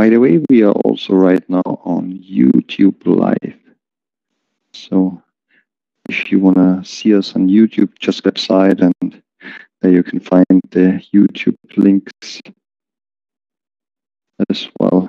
by the way, we are also right now on YouTube Live. So if you want to see us on YouTube, just website, and there you can find the YouTube links as well.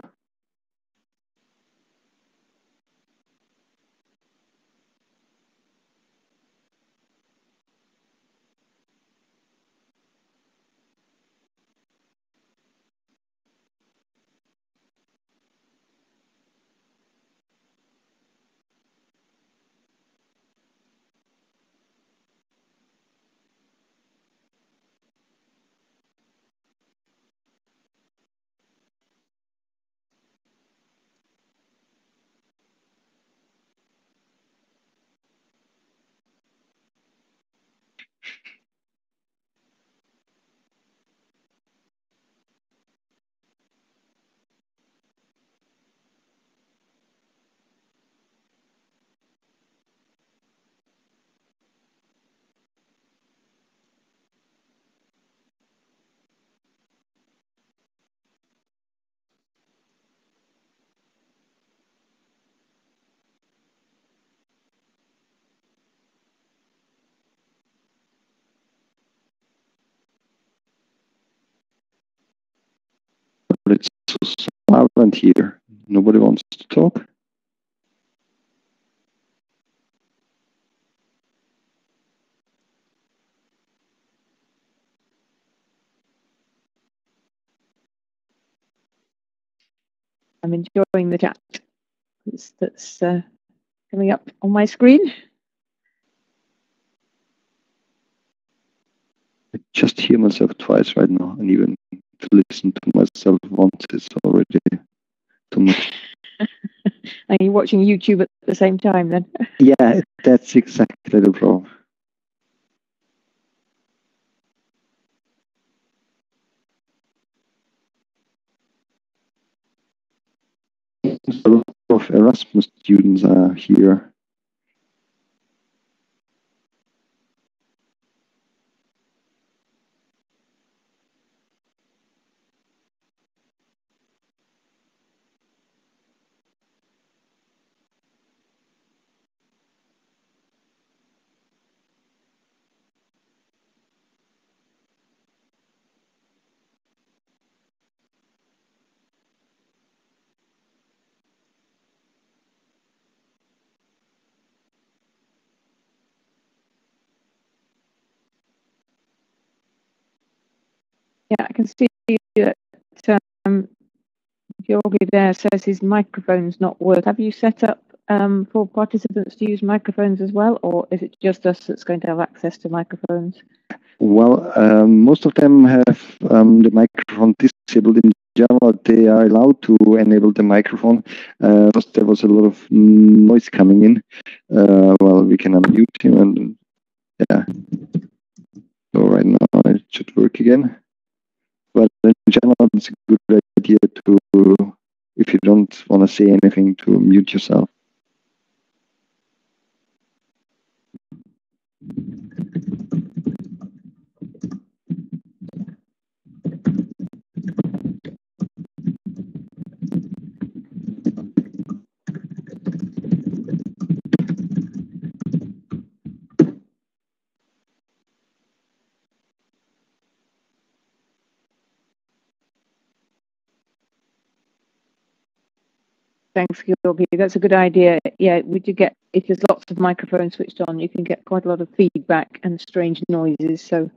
But it's so silent here. Nobody wants to talk. I'm enjoying the chat that's coming up on my screen. I just hear myself twice right now, and even to listen to myself once is already too much. Are you watching YouTube at the same time then? Yeah, that's exactly the problem. A lot of Erasmus students are here. Yeah, I can see that Georgi there says his microphone's not working. Have you set up for participants to use microphones as well, or is it just us that's going to have access to microphones? Well, most of them have the microphone disabled. In general, they are allowed to enable the microphone. Because there was a lot of noise coming in. Well, we can unmute him, and yeah. So right now it should work again. But in general, it's a good idea to, if you don't want to say anything, to mute yourself. Thanks, Georgi. That's a good idea. Yeah, we do get, if there's lots of microphones switched on, you can get quite a lot of feedback and strange noises. So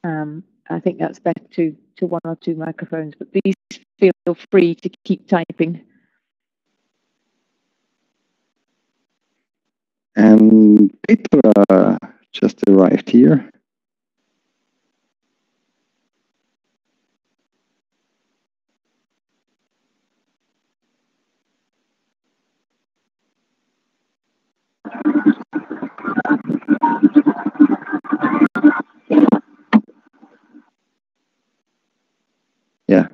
I think that's better to one or two microphones, but please feel free to keep typing. And Petra just arrived here. Yeah.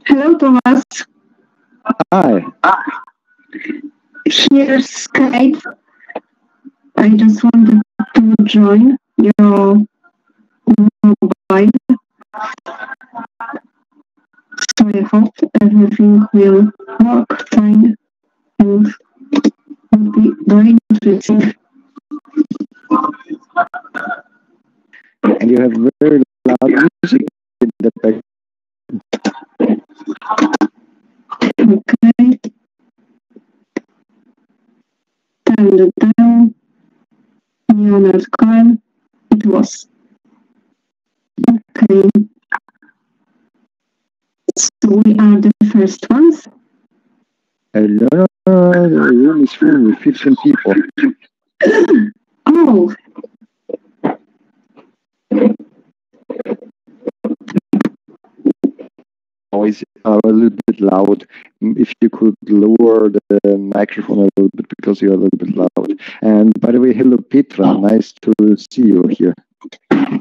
Hello, Thomas. Hi. Here's Skype. I just wanted to join your mobile. I hope everything will work fine and will be very interesting. And you have very loud music in the back. Okay. And down, neon Kyle, it was. Okay. So we are the first ones. The room is full with 15 people. Oh. Noise are a little bit loud. If you could lower the microphone a little bit because you're a little bit loud. And by the way, hello Petra, nice to see you here. Hi,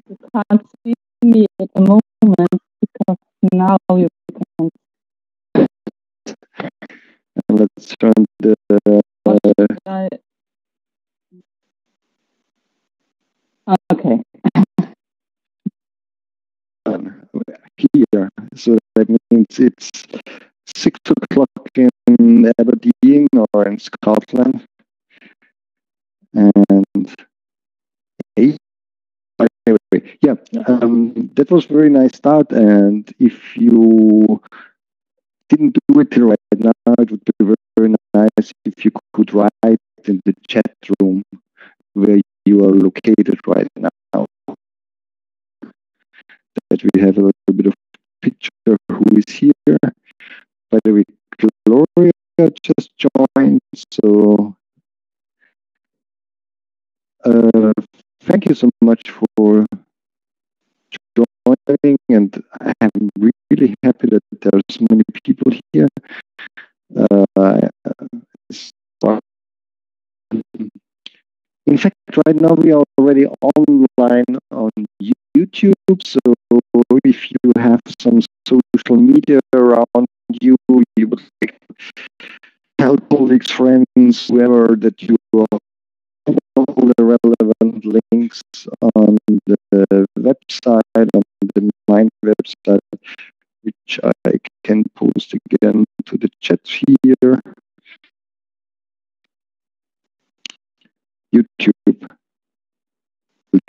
you can't see me at the moment because now you can. And let's turn the. Okay. Here, so that means it's 6 o'clock in Aberdeen or in Scotland, and 8. Okay, yeah, that was a very nice start. And if you didn't do it right now, it would be very, very nice if you could write in the chat room where you are located right now. That we have a little bit of picture who is here. By the way, Gloria just joined, so thank you so much for joining, and I'm really happy that there are so many people here. In fact, right now we are already online on YouTube, so if you have some social media around you, you would like tell colleagues, friends, whoever that you are, all the relevant links on the website, on the Mind website, which I can post again to the chat here. YouTube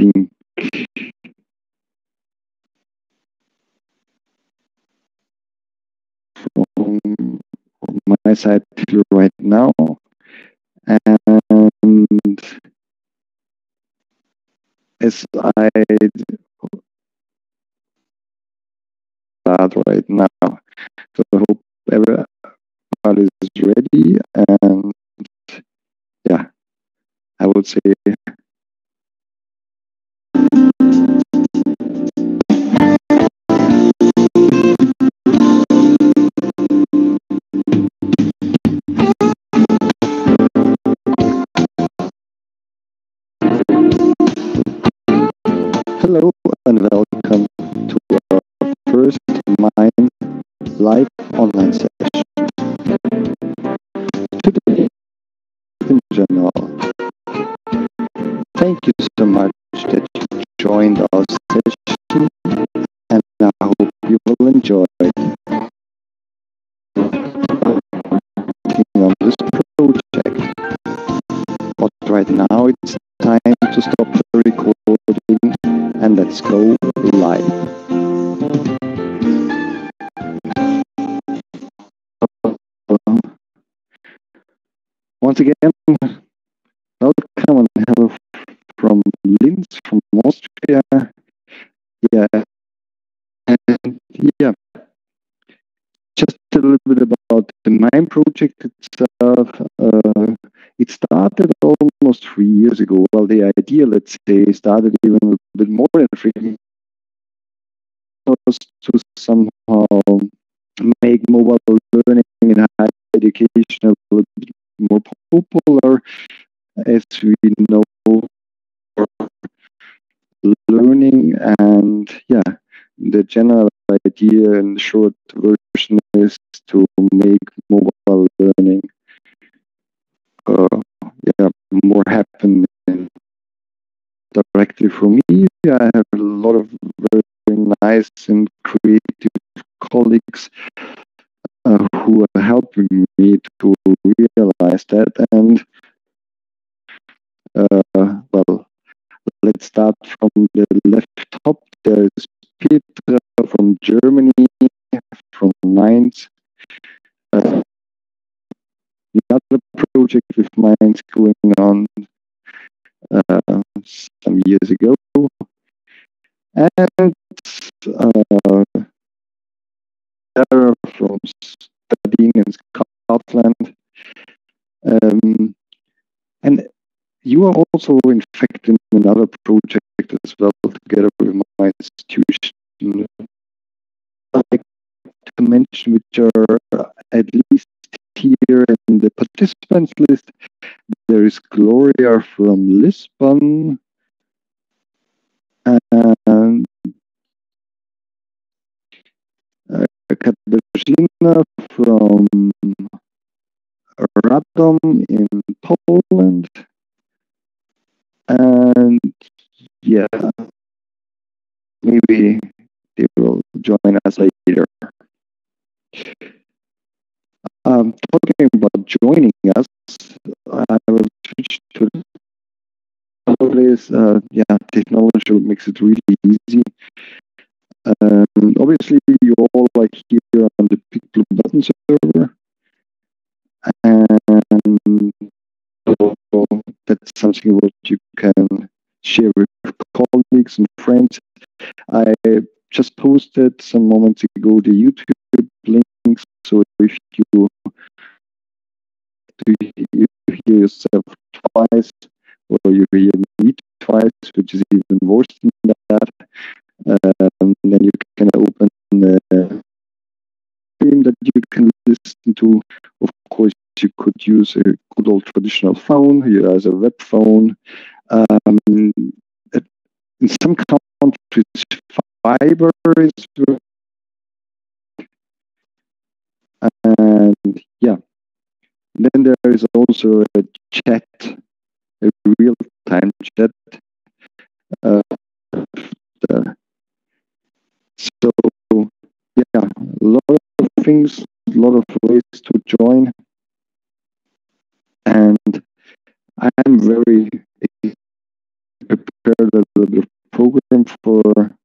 link. From my side right now, and as I start right now, so I hope everybody is ready, and yeah, I would say hello and welcome to our first Mind live online session. Today, in general, thank you so much that you joined our session, and I hope you will enjoy on this project. But right now it's time to stop the recording and let's go live. Once again, welcome and hello from Linz, from Austria. Yeah, and yeah, just a little bit about the Mind project itself. It started almost 3 years ago. Well, the idea, let's say, started even a bit more than 3 years to somehow make mobile learning in higher education a little bit more popular, as we know, learning. And yeah, the general idea in short version is to make mobile learning more happen directly for me. I have a lot of very nice and creative colleagues who are helping me to realize that. And well, let's start from the left top. There is Petra from Germany, from Mainz. Another project with Mainz going on some years ago. And Sarah from studying in Scotland. And you are also, in fact, in another project as well, together with my institution. I'd like to mention, which are at least here in the participants list. There is Gloria from Lisbon, and Katarzyna from Radom in Poland. And yeah, maybe they will join us later. Talking about joining us, I will switch to nowadays. Technology makes it really easy. Obviously, you all like here on the Big Blue Button server, and so that's something what you can share with colleagues and friends. I just posted some moments ago the YouTube links, so if you hear yourself twice, or you hear me twice, which is even worse than that, then you can open the stream that you can listen to. Of course, you could use a good old traditional phone, as a web phone. In some countries, fiber is, and yeah. Then there is also a chat, a real-time chat. So yeah, a lot of things, a lot of ways to join, and I'm very prepared a little bit of program for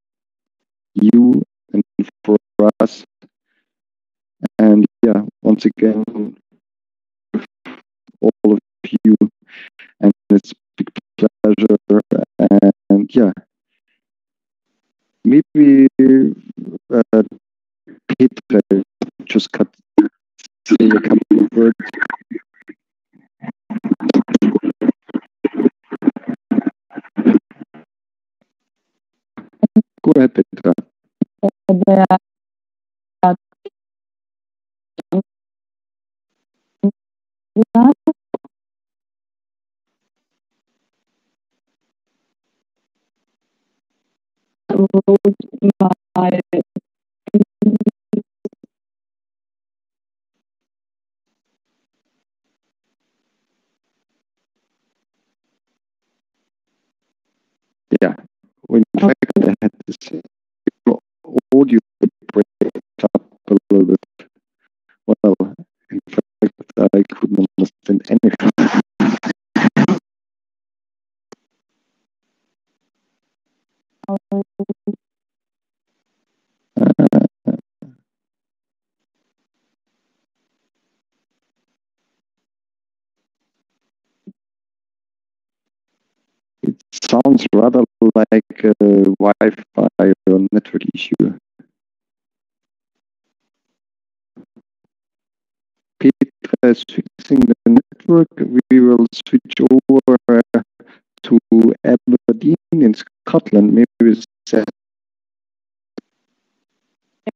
you and for us. And yeah, once again, all of you, and it's a big pleasure. And yeah, maybe Petra just say a couple of words. Go ahead, Petra. There are my Yeah, in fact, I had this audio break up a little bit. Well, in fact, I couldn't understand anything. It sounds rather like a Wi-Fi or network issue. Petra is fixing the network. We will switch over to Aberdeen in Scotland. Maybe it's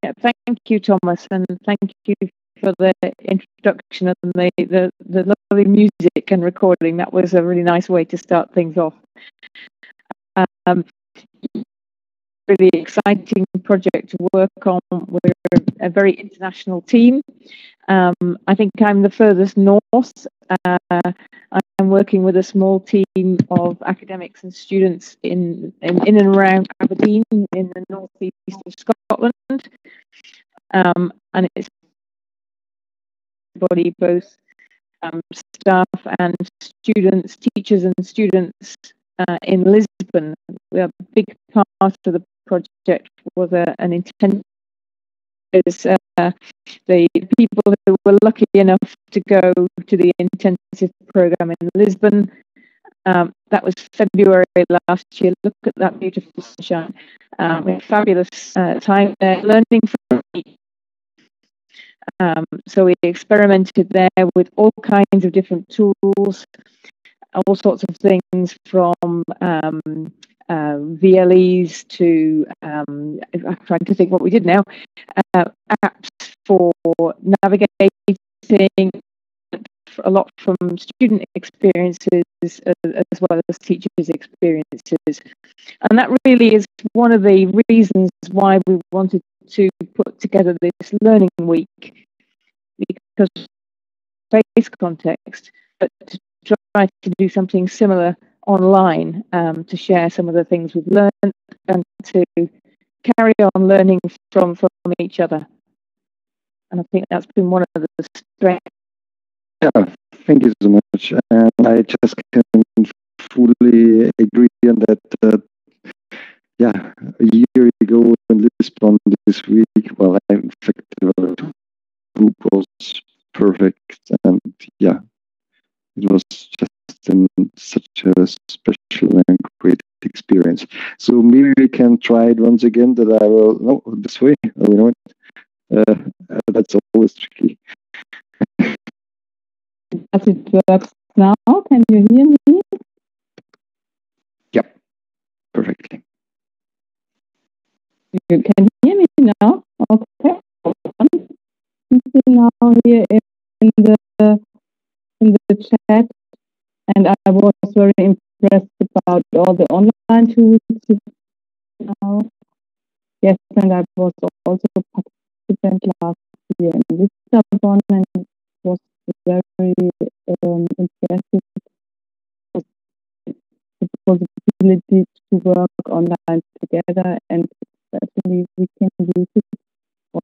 Yeah, thank you, Thomas, and thank you for the introduction and the lovely music and recording. That was a really nice way to start things off. Really exciting project to work on. We're a very international team. I think I'm the furthest north. I'm working with a small team of academics and students in and around Aberdeen in the northeast of Scotland. and it's everybody, both staff and students, teachers and students in Lisbon. A big part of the project was an intensive. The people who were lucky enough to go to the intensive program in Lisbon, that was February last year. Look at that beautiful sunshine. Fabulous time there, learning from each. So we experimented there with all kinds of different tools, all sorts of things from VLEs to, I'm trying to think what we did now, apps for navigating, a lot from student experiences as well as teachers' experiences. And that really is one of the reasons why we wanted to put together this learning week, because face context, but to try to do something similar online, to share some of the things we've learned and to carry on learning from each other. And I think that's been one of the strengths. Yeah, thank you so much. And I just can fully agree on that. Yeah, a year ago in Lisbon this week, well, in fact, the group was perfect. And yeah, it was just such a special and great experience. So maybe we can try it once again. That I will, no, this way. Oh, you know what? That's always tricky. Does it work now? Can you hear me? Yep, perfectly. You can hear me now? Okay. You see now here in the chat, and I was very impressed about all the online tools now. Yes, and I was also a participant last year in Lisbon, and it was very impressive. The possibility to work online together, and especially we can use it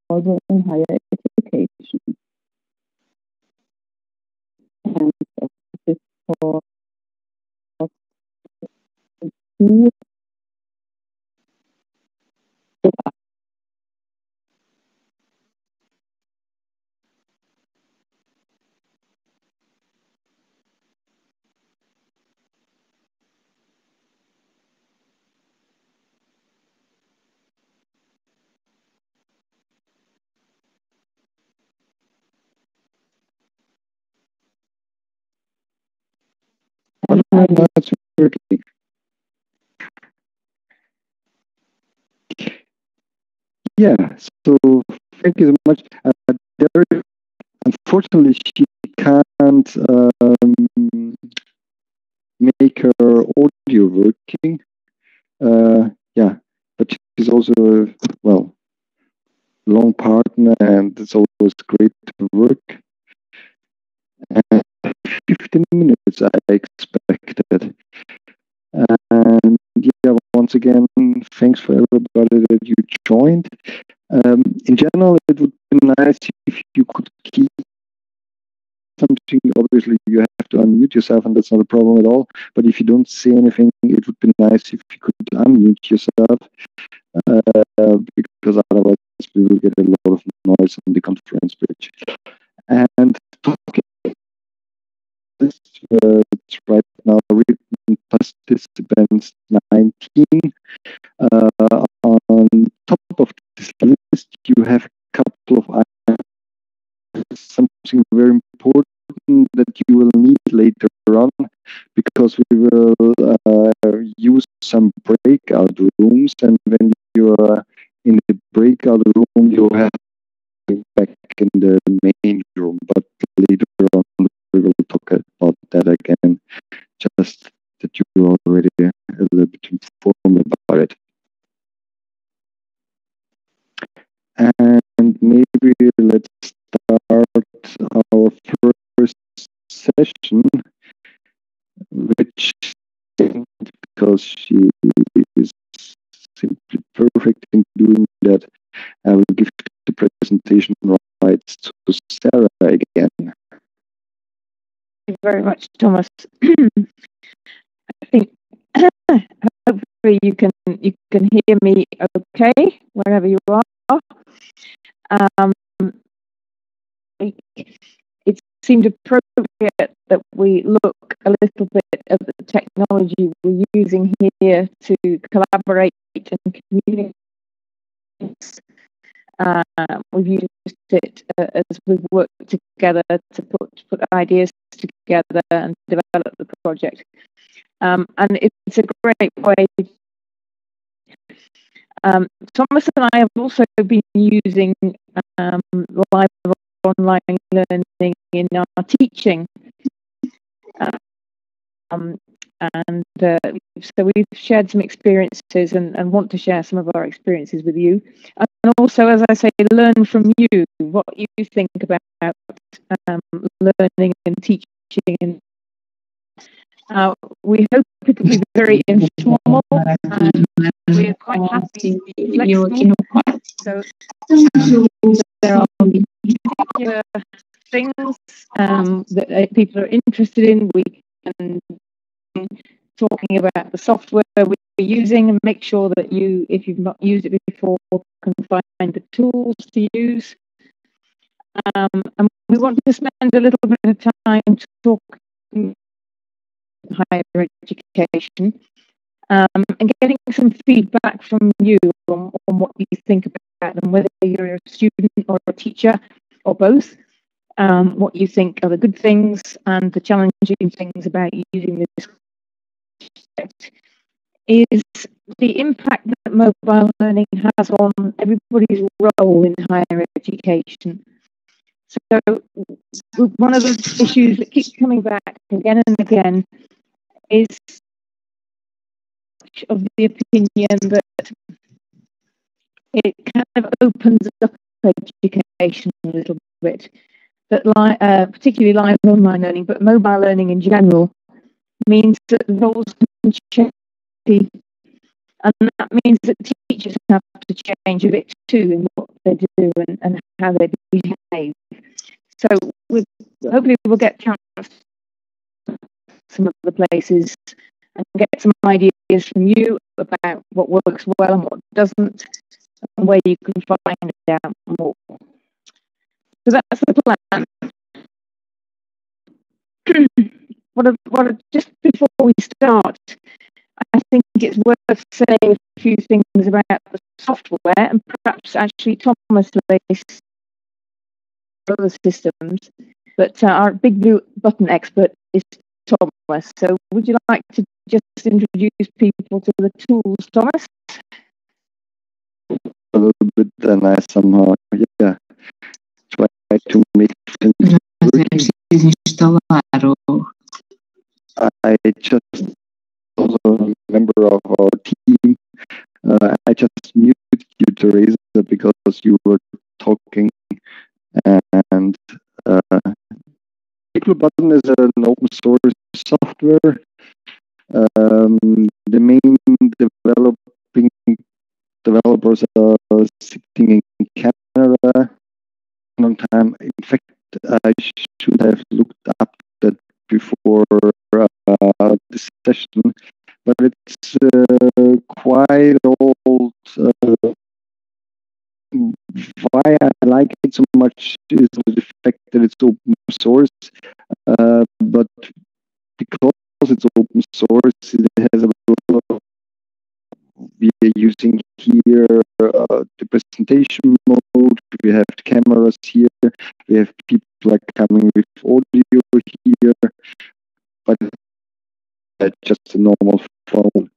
also in higher education. And this is for two. That's working. Yeah, so thank you so much. There, unfortunately, she can't make her audio working. Yeah, but she's also a, well, long partner, and it's always great to work. And 15 minutes, I expected. And yeah, once again, thanks for everybody that you joined. In general, it would be nice if you could keep something. Obviously, you have to unmute yourself, and that's not a problem at all. But if you don't say anything, it would be nice if you could unmute yourself, because otherwise we will get a lot of noise on the conference page. And talking this, it's right now written participants 19. On top of this list, you have a couple of items, something very important that you will need later on, because we will use some breakout rooms, and when you are in the breakout room, you have to be back in the main room. But later on, we will talk about that again, just that you are already a little bit informed about it. And maybe let's start our first session, which, because she is simply perfect in doing that, I will give the presentation rights to Sarah again. Thank you very much, Thomas. I think hopefully you can hear me okay wherever you are. It seemed appropriate that we look a little bit at the technology we're using here to collaborate and communicate. We've used it as we've worked together to put ideas together and develop the project. And it's a great way. Thomas and I have also been using live online learning in our teaching. So we've shared some experiences and want to share some of our experiences with you. And also, as I say, learn from you what you think about learning and teaching. And we hope it will be very informal. We're quite happy to be flexible. So there are particular things that people are interested in. We can talking about the software we're using and make sure that you, if you've not used it before, can find the tools to use. And we want to spend a little bit of time talking higher education and getting some feedback from you on what you think about them, whether you're a student or a teacher or both. What you think are the good things and the challenging things about using this is the impact that mobile learning has on everybody's role in higher education. So one of the issues that keeps coming back again and again is of the opinion that it kind of opens up education a little bit, that particularly live online learning, but mobile learning in general, means that the roles can change, and that means that teachers have to change a bit too in what they do and how they behave. So hopefully we'll get chance some of the places and get some ideas from you about what works well and what doesn't, and where you can find out more. So that's the plan. Just before we start, I think it's worth saying a few things about the software, and perhaps actually Thomas lays other systems, but our big blue button expert is Thomas. So would you like to just introduce people to the tools, Thomas? A little bit, then I somehow, try to make things work. I just also a member of our team. I just muted you, Teresa, because you were talking, and Big Button is an open source software. The main developers are sitting in Canada. Long time. In fact, I should have looked up that before this session, but it's quite old. Why I like it so much is the fact that it's open source, but because it's open source, it has a lot of, we are using here the presentation mode, we have cameras here, we have people like coming with audio here, but just a normal phone.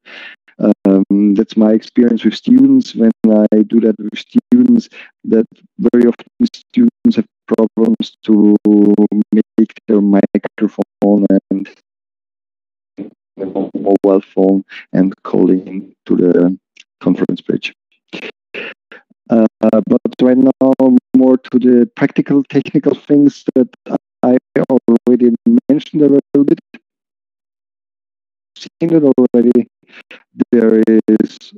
That's my experience with students. When I do that with students, that very often students have problems to make their microphone and mobile phone and calling to the conference page. But right now, more to the practical, technical things that I already mentioned a little bit. Seen it already. There is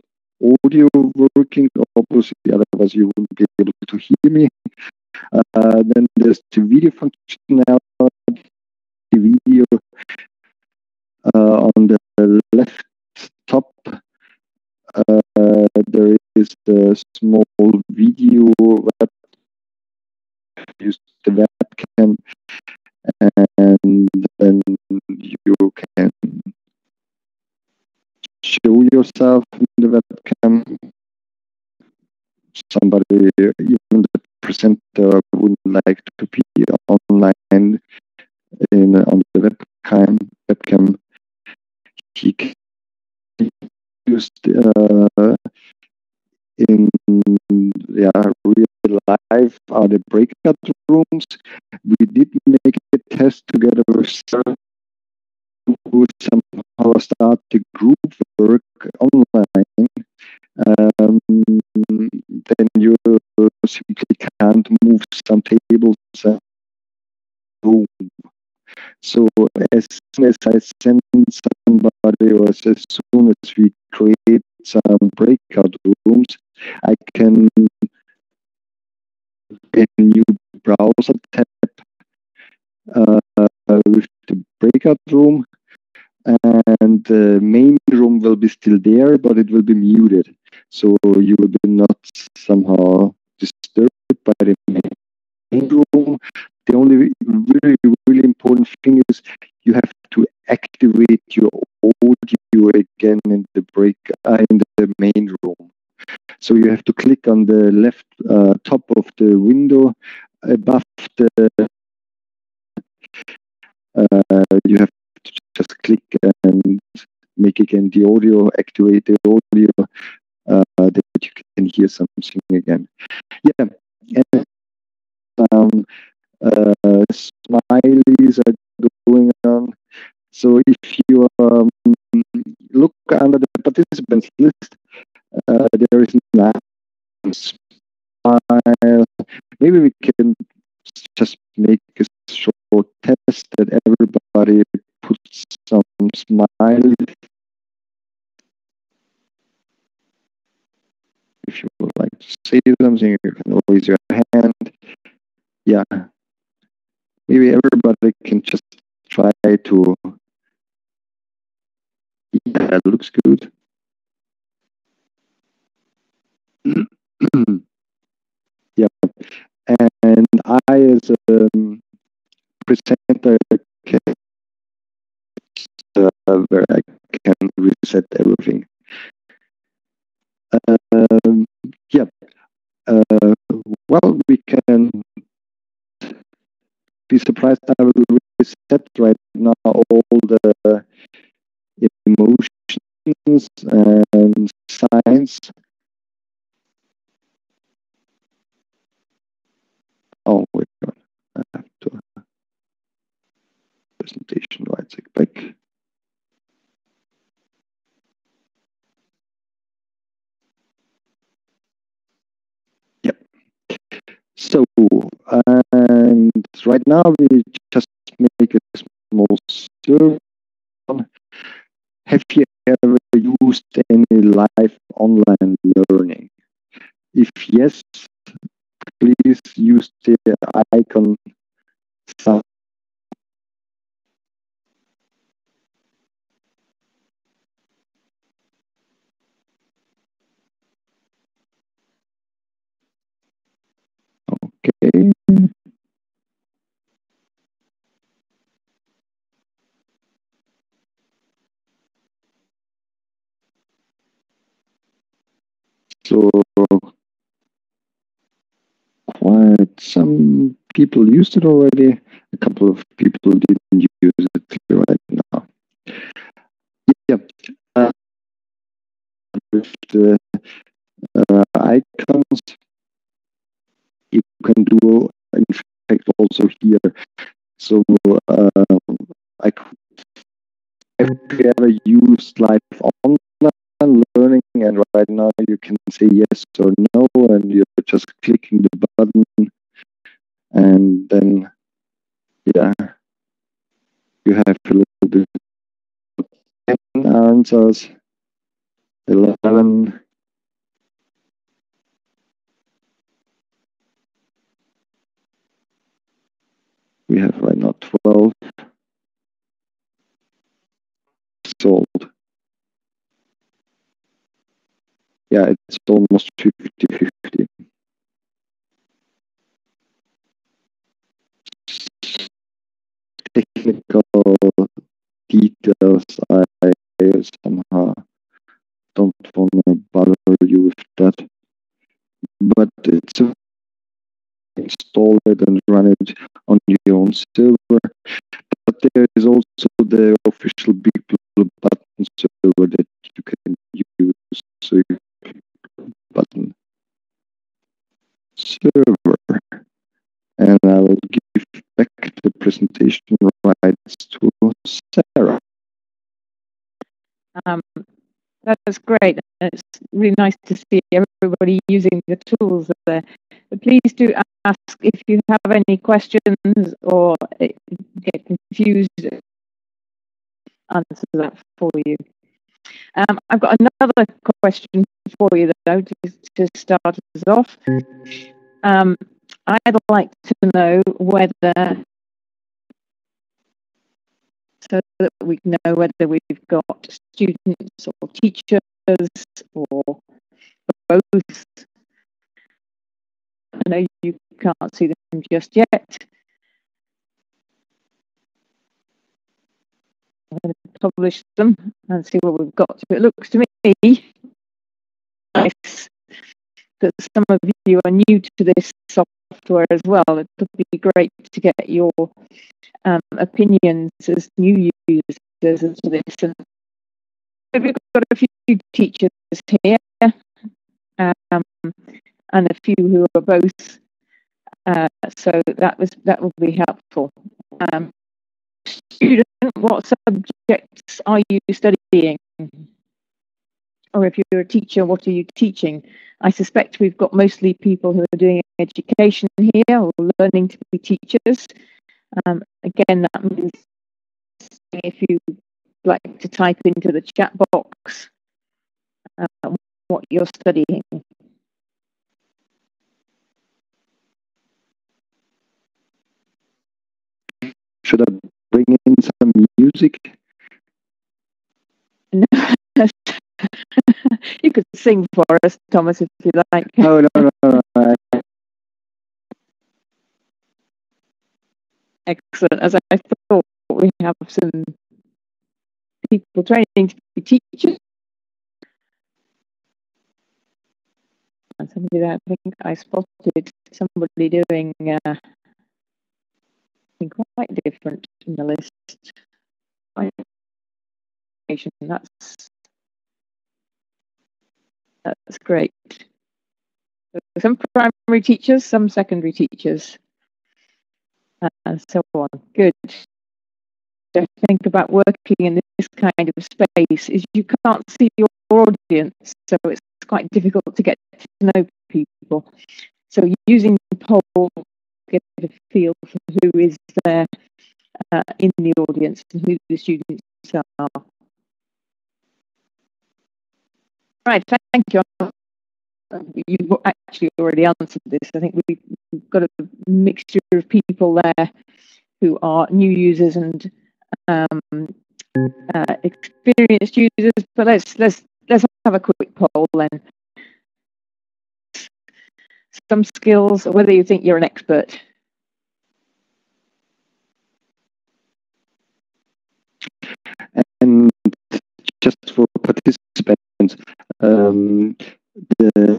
audio working, obviously, otherwise you wouldn't be able to hear me. Then there's the video functionality, video on the left top. There is the small video web, use the webcam, and then you can show yourself in the webcam. Somebody, even the presenter, wouldn't like to be online on the webcam. He can use in real life are the breakout rooms. We did make a test together with Sarah, who would somehow start the group work online. Then you simply can't move some tables home. So as soon as I send somebody, or as soon as we create some breakout rooms, I can get a new browser tab with the breakout room, and the main room will be still there, but it will be muted. So you will be not somehow disturbed by the main room. The only really important thing is you have to activate your audio again in the main room. So you have to click on the left top of the window above the. You have to just click and make again the audio, activate the audio, that you can hear something again. Yeah, and smileys are going on. So if you look under the participants list, there is a smile. Maybe we can just make a short test that everybody puts some smile. If you would like to say something, you can raise your hand. Yeah. Maybe everybody can just try to. Yeah, that looks good. Yeah. And I, as a presenter, can where I can reset everything. Yeah. Well, we can be surprised. I will reset right now all the emotions and signs. Oh, wait, I have to presentation right back. Yep. So, and right now we just make a small survey. Have you ever used any live online learning? If yes, please use the icon sound. Okay. So quite some people used it already. A couple of people didn't use it right now. Yeah. With the icons, you can do in fact also here. So I could, have you ever used live online learning, and right now you can say yes or no, and you're just clicking the button, and then yeah, you have a little bit 10 answers, 11, old. Yeah, it's almost 50-50. Technical details, I somehow don't want to bother you with that. But it's install it and run it on your own server. But there is also the official Big Blue Button server that you can use. So you button server, and I will give back the presentation rights to Sarah. That's great. It's really nice to see everybody using the tools there. But please do ask if you have any questions or get confused. Answer that for you. I've got another question for you, though, to start us off. I'd like to know whether, so that we know whether we've got students or teachers or both. I know you can't see them just yet. I'm going to publish them and see what we've got. So it looks to me nice that some of you are new to this software as well. It would be great to get your opinions as new users into this. And we've got a few teachers here and a few who are both. So that will be helpful. Student, what subjects are you studying? Or if you're a teacher, what are you teaching? I suspect we've got mostly people who are doing education here or learning to be teachers. Again, that means if you like to type into the chat box what you're studying. Should I bring in some music? No. You could sing for us, Thomas, if you like. No. Excellent. As I thought, we have some people training to be teachers. And somebody that I think I spotted somebody doing quite different in the list. That's great. Some primary teachers, some secondary teachers, and so on. Good. To think about working in this kind of space is you can't see your audience, so it's quite difficult to get to know people. So using the poll to get a feel for who is there in the audience and who the students are. Right, thank you. You've actually already answered this. I think we've got a mixture of people there who are new users and experienced users. But let's have a quick poll then. Some skills, or whether you think you're an expert. And just for participants, the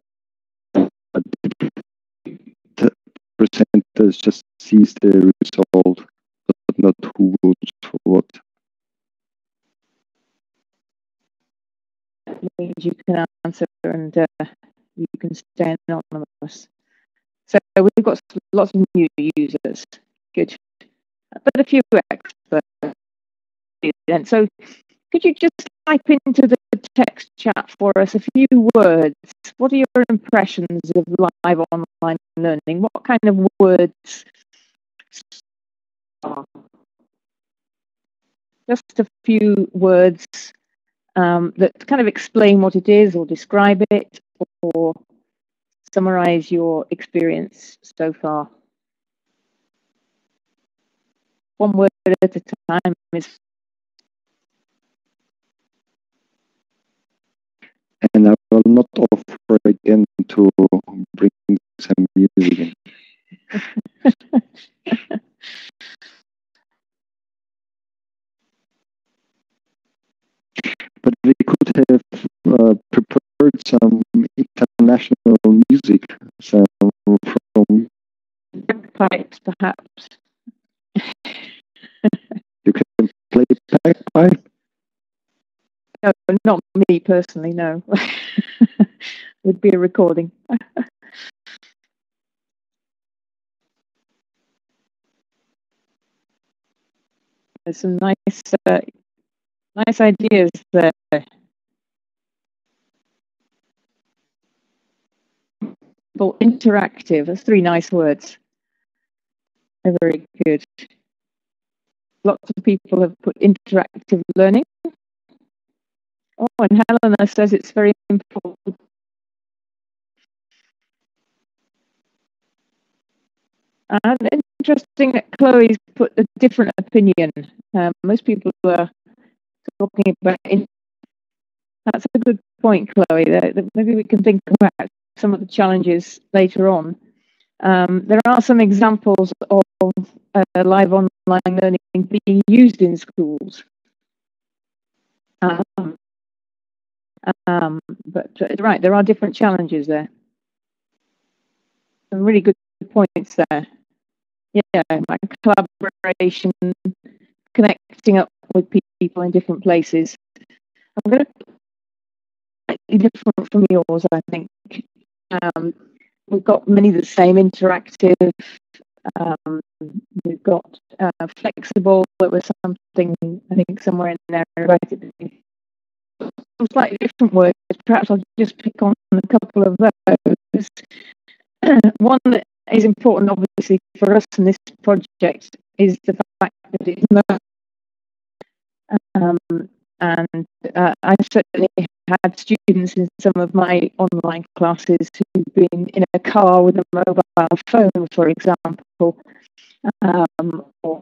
presenter just sees the result, but not who votes for what. That means you can answer and you can stay anonymous. So we've got lots of new users. Good. But a few experts. And so could you just type into the text chat for us a few words? What are your impressions of live online learning? What kind of words are? Just a few words that kind of explain what it is or describe it or summarize your experience so far. One word at a time is not offer again to bring some music in. But we could have prepared some international music, some from Pipes, perhaps. you can play bagpipe. No, not me personally. No, would be a recording. There's some nice ideas there. Well, interactive. That's 3 nice words. They're very good. Lots of people have put interactive learning. Oh, and Helena says it's very important. And interesting that Chloe's put a different opinion. Most people are talking about that's a good point, Chloe. Maybe we can think about some of the challenges later on. There are some examples of live online learning being used in schools. But right, there are different challenges there. Some really good points there. Yeah, like collaboration, connecting up with people in different places. I'm going to slightly different from yours, I think. We've got many of the same interactive. We've got flexible. There was something, I think, somewhere in there about it. Some slightly different words. Perhaps I'll just pick on a couple of those. One that is important, obviously, for us in this project is the fact that it's and I've certainly had students in some of my online classes who've been in a car with a mobile phone, for example. So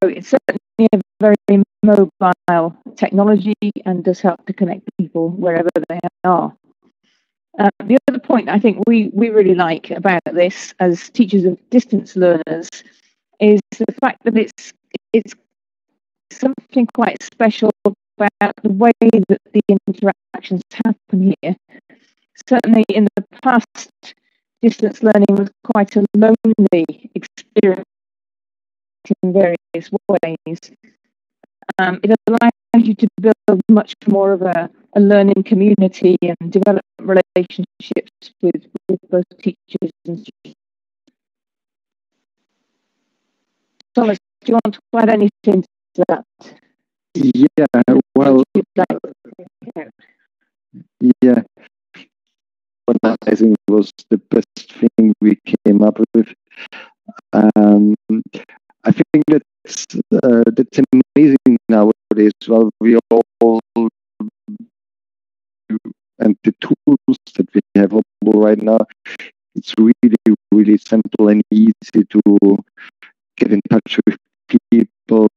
it's certainly a very mobile technology and does help to connect people wherever they are. The other point I think we really like about this as teachers of distance learners is the fact that it's something quite special about the way that the interactions happen here. Certainly in the past, distance learning was quite a lonely experience in various ways. It allows you to build much more of a learning community and develop relationships with both teachers and students. Thomas, do you want to add anything to that? Yeah, well, yeah. What I think was the best thing we came up with. I think that's amazing nowadays. Well, we all and the tools that we have right now, it's really simple and easy to get in touch with people.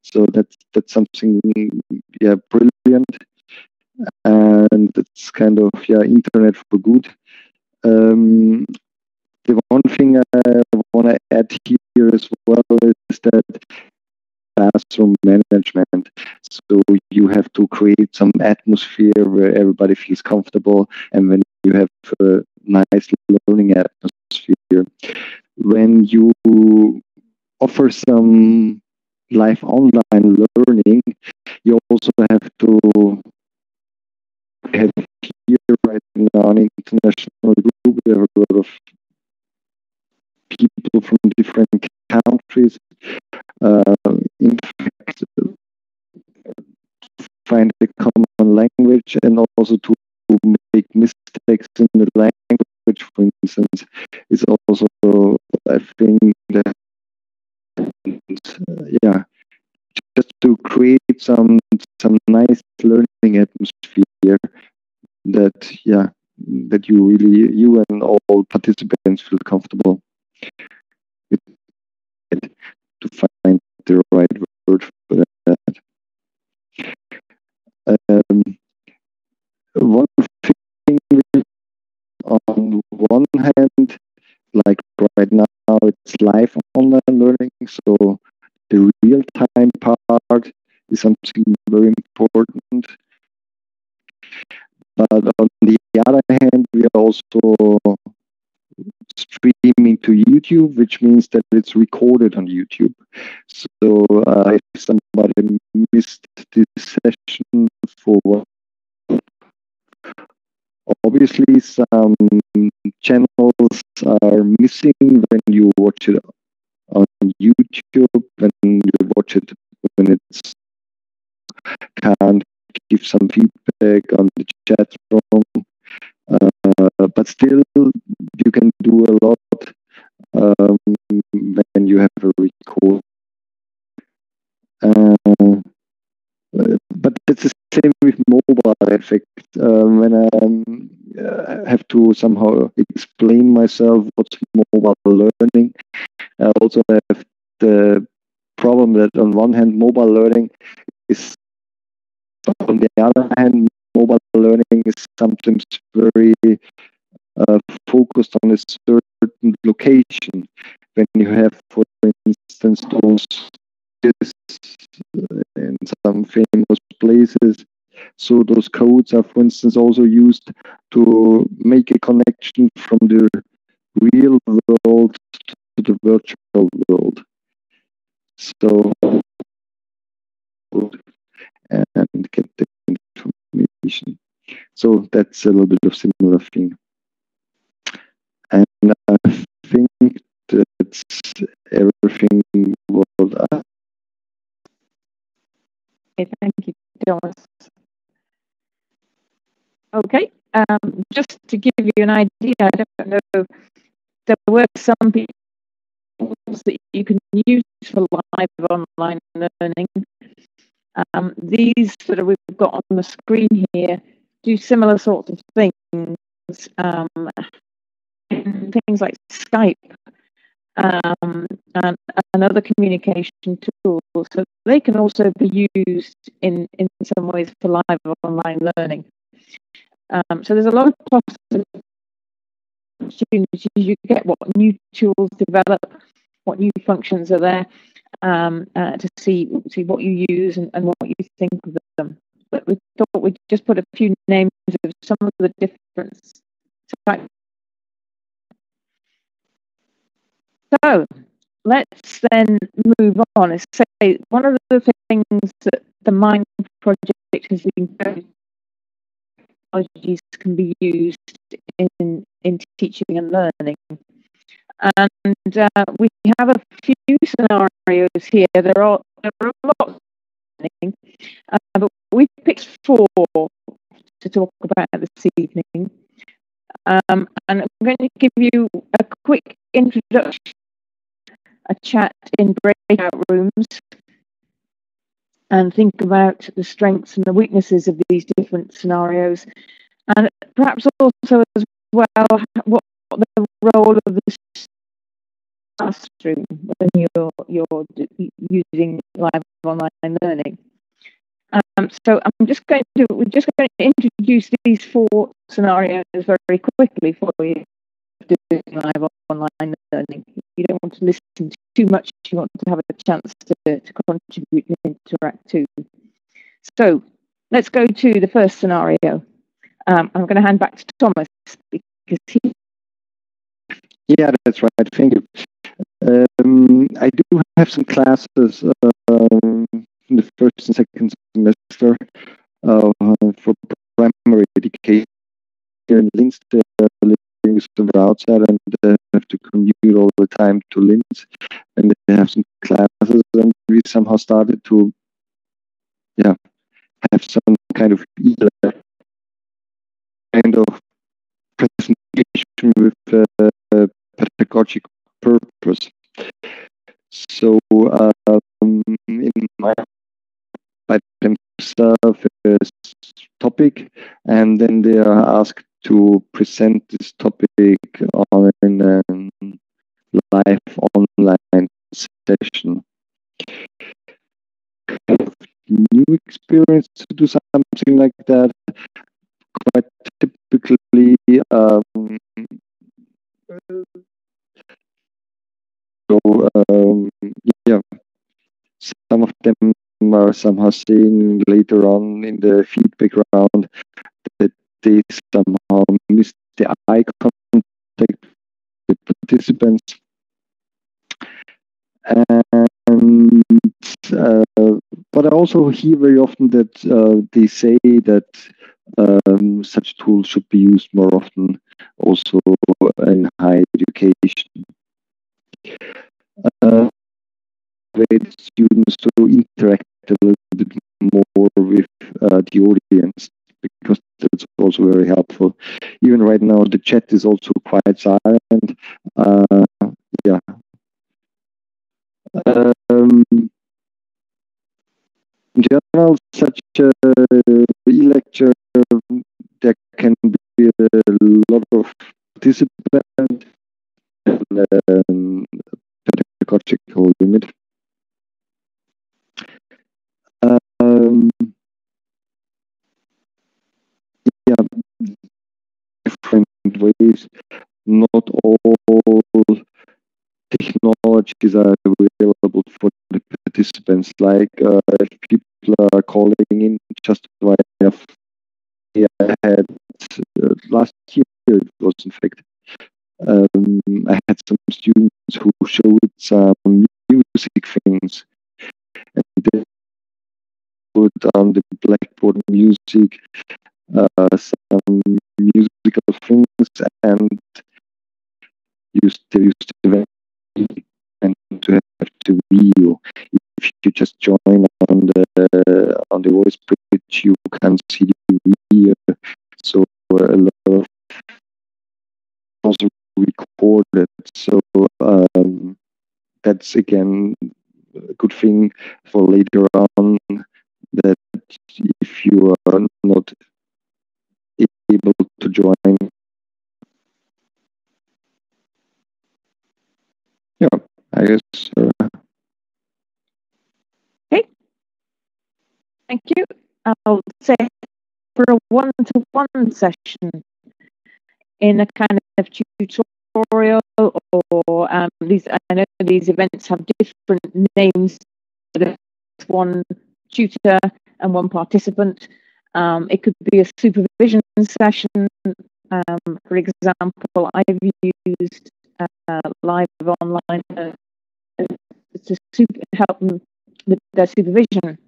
So that's something, yeah, brilliant, and it's kind of internet for good. The one thing I want to add here as well is that classroom management. So you have to create some atmosphere where everybody feels comfortable, and when you have a nice learning atmosphere, when you offer some live online learning, you also have to have here right now an international group. We have a lot of people from different countries. In fact, find a common language and also to make mistakes in the language, for instance, is also, I think, that just to create some nice learning atmosphere that you and all participants feel comfortable with it, to find the right word for that. So the real-time part is something very important. But on the other hand, we are also streaming to YouTube, which means that it's recorded on YouTube. So if somebody missed this session for obviously some channels are missing when you watch it on YouTube, when you watch it when it's can't give some feedback on the chat room. But still, you can do a lot when you have a record. But it's the same with mobile. In fact, when I have to somehow explain myself what's mobile learning, I also have the problem that on one hand, mobile learning is, on the other hand, mobile learning is sometimes very focused on a certain location. When you have, for instance, those in some famous places, so those codes are, for instance, also used to make a connection from the real world to the virtual world. So, and get the information. So that's a little bit of similar thing. And I think that's everything what I... Okay, thank you, Thomas. Okay, just to give you an idea, I don't know, there were some people that you can use for live online learning. These that we've got on the screen here do similar sorts of things, things like Skype and other communication tools. So they can also be used in some ways for live online learning. So there's a lot of opportunities. You get what new tools develop, what new functions are there, to see what you use and what you think of them. But we thought we'd just put a few names of some of the different types. So let's then move on and say one of the things that the MIND project has been doing, technologies can be used in teaching and learning. And we have a few scenarios here. There are lots, but we picked 4 to talk about this evening. And I'm going to give you a quick introduction, a chat in breakout rooms, and think about the strengths and the weaknesses of these different scenarios, and perhaps also as well what the role of the classroom when you're using live online learning. So we're just going to introduce these 4 scenarios very quickly for you doing live online learning. You don't want to listen too much, you want to have a chance to contribute and interact too. So let's go to the first scenario. I'm going to hand back to Thomas because he... Yeah, that's right. Thank you. I do have some classes in the first and second semester for primary education here in Linz. Living somewhere outside and have to commute all the time to Linz, and they have some classes, and we somehow started to have some kind of presentation with pedagogical purpose. So in my by themselves a topic, and then they are asked to present this topic on a live online session. New experience to do something like that. Quite typically, some of them are somehow saying later on in the feedback round that they somehow missed the eye contact with the participants. And but I also hear very often that they say that such tools should be used more often, also in higher education. With students to interact a little bit more with the audience, because that's also very helpful. Even right now, the chat is also quite silent. Yeah. In general, such e-lecture, there can be a lot of participants and pedagogical limit. Yeah, different ways. Not all technologies are available for the participants. Like if people are calling in just via, I had last year, it was in fact, I had some students who showed some music things, and they put on the blackboard music, some musical things, and they used the and to have the video. If you just join on the voice bridge, you can see the video. So a lot of also recorded. So that's again a good thing for later on, that if you are not able to join. Yeah, I guess. Okay. Thank you. I'll say for a one-to-one session in a kind of tutorial, or these, I know these events have different names. There's one tutor and one participant. It could be a supervision session. For example, I've used live online to help them with their supervision.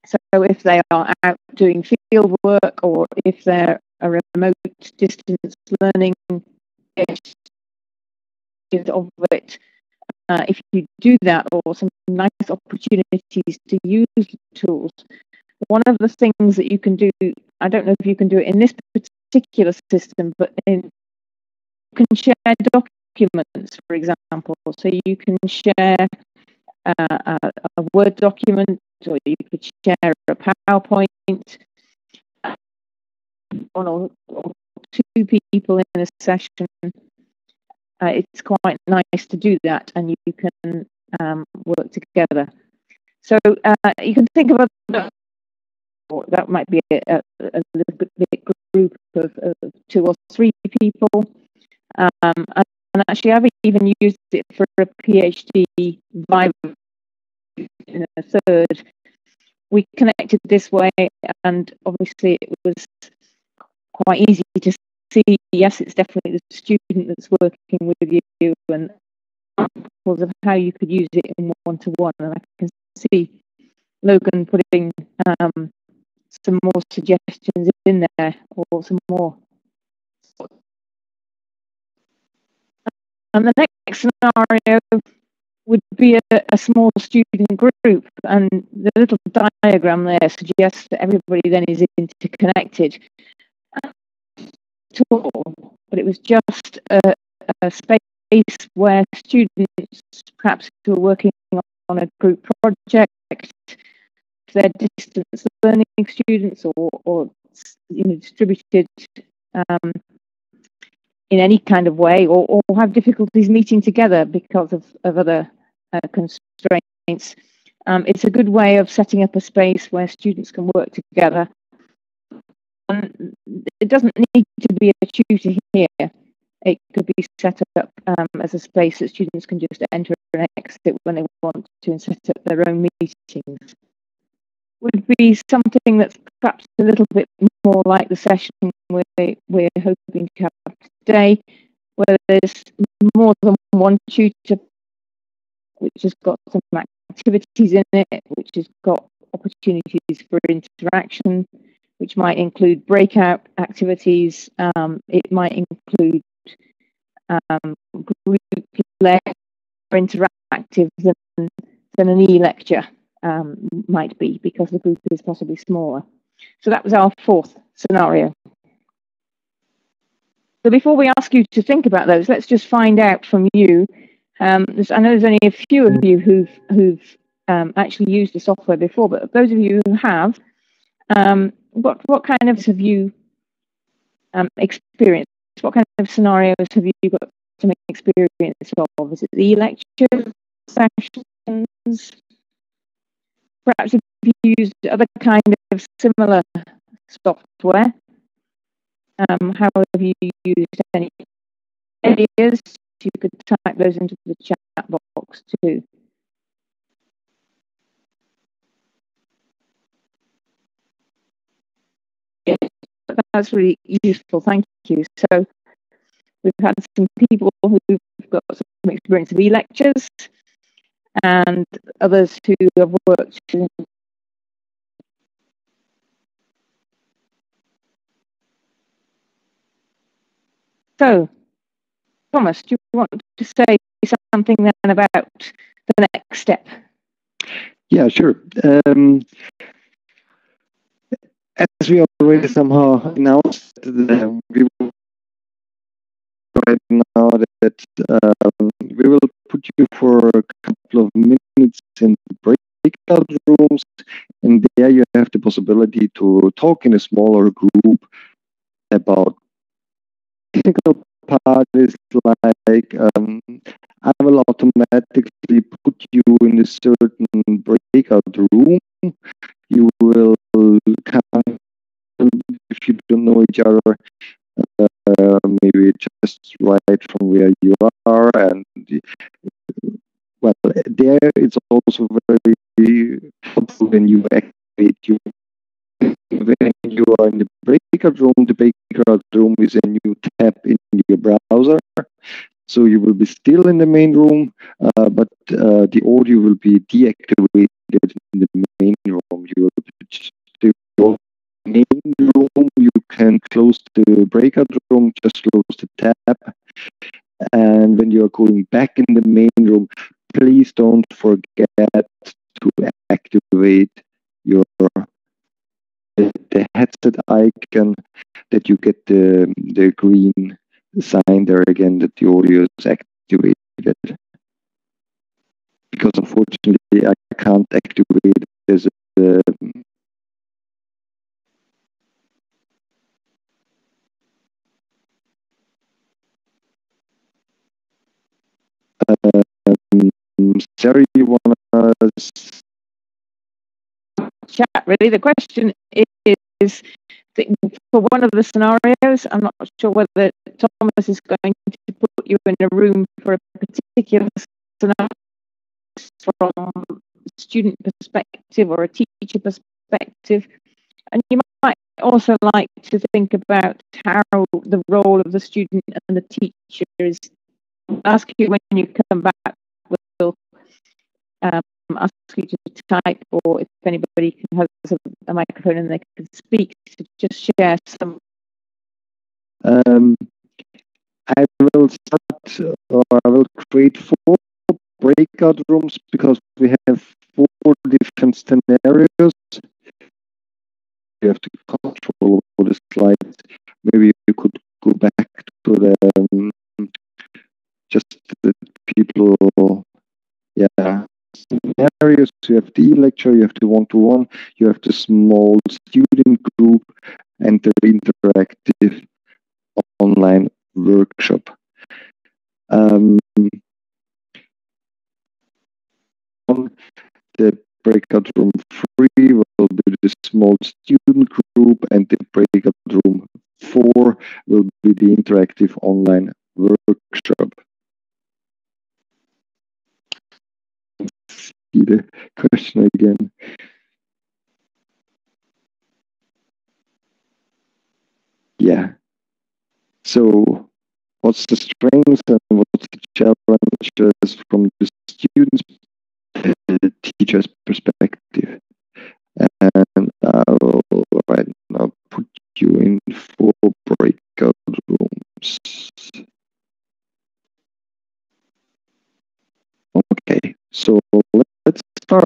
So if they are out doing field work, or if they're a remote distance learning of it, if you do that, or some nice opportunities to use tools. One of the things that you can do, I don't know if you can do it in this particular system, but you can share documents, for example. So you can share a Word document, or you could share a PowerPoint. One or two people in a session. It's quite nice to do that, and you can work together. So you can think about that might be a little bit group of 2 or 3 people. And actually, I've even used it for a PhD Viva in a third. We connected this way, and obviously it was quite easy to see, yes, it's definitely the student that's working with you, and examples of how you could use it in one-to-one. And I can see Logan putting some more suggestions in there, or some more. And the next scenario would be a small student group, and the little diagram there suggests that everybody then is interconnected. But it was just a space where students, perhaps who are working on a group project, if they're distance learning students, or distributed in any kind of way, or have difficulties meeting together because of other constraints. It's a good way of setting up a space where students can work together. And it doesn't need to be a tutor here. it could be set up as a space that students can just enter and exit when they want to and set up their own meetings. Would be something that's perhaps a little bit more like the session we're hoping to have today, where there's more than one tutor, which has got some activities in it, which has got opportunities for interaction, which might include breakout activities. It might include group-led or interactive than an e-lecture might be, because the group is possibly smaller. So that was our fourth scenario. So before we ask you to think about those, let's just find out from you. I know there's only a few of you who've actually used the software before, but those of you who have, what kind of have you experienced? What kind of scenarios have you got some experience of? Is it the e-lecture sessions? Perhaps if you used other kind of similar software, how have you used any ideas? You could type those into the chat box too. Yeah, that's really useful, thank you. So we've had some people who've got some experience of e-lectures and others who have worked in. So, Thomas, do you want to say something then about the next step? Yeah, sure. As we already somehow announced, we will right now that we will put you for a couple of minutes in breakout rooms, and there you have the possibility to talk in a smaller group about technical parts, like I will automatically put you in a certain breakout room. You will come, if you don't know each other, maybe just right from where you are, and well, there it's also very helpful when you activate you. When you are in the breakout room is a new tab in your browser. So you will be still in the main room, but the audio will be deactivated in the main room. You will the main room. You can close the breakout room, just close the tab. And when you are going back in the main room, please don't forget to activate your the headset icon, that you get the green sign there again that the audio is activated. Because unfortunately I can't activate it as a Sarah, you wanna chat, really? The question is for one of the scenarios, I'm not sure whether Thomas is going to put you in a room for a particular scenario from a student perspective or a teacher perspective, and you might also like to think about how the role of the student and the teacher is. I'll ask you when you come back, we'll ask you to type, or if anybody has a microphone and they can speak, to just share some. I will start, or I will create 4 breakout rooms, because we have 4 different scenarios. You have to control the slides. Maybe you could go back to the just the people. Yeah. Scenarios. You have the e-lecture, you have the one-to-one, you have the small student group, and the interactive online workshop. The breakout room 3 will be the small student group, and the breakout room 4 will be the interactive online workshop. See the question again. Yeah. So, what's the strengths and what's the challenges from the students' teacher's perspective? And I will right now put you in 4 breakout rooms. Okay, so let's start.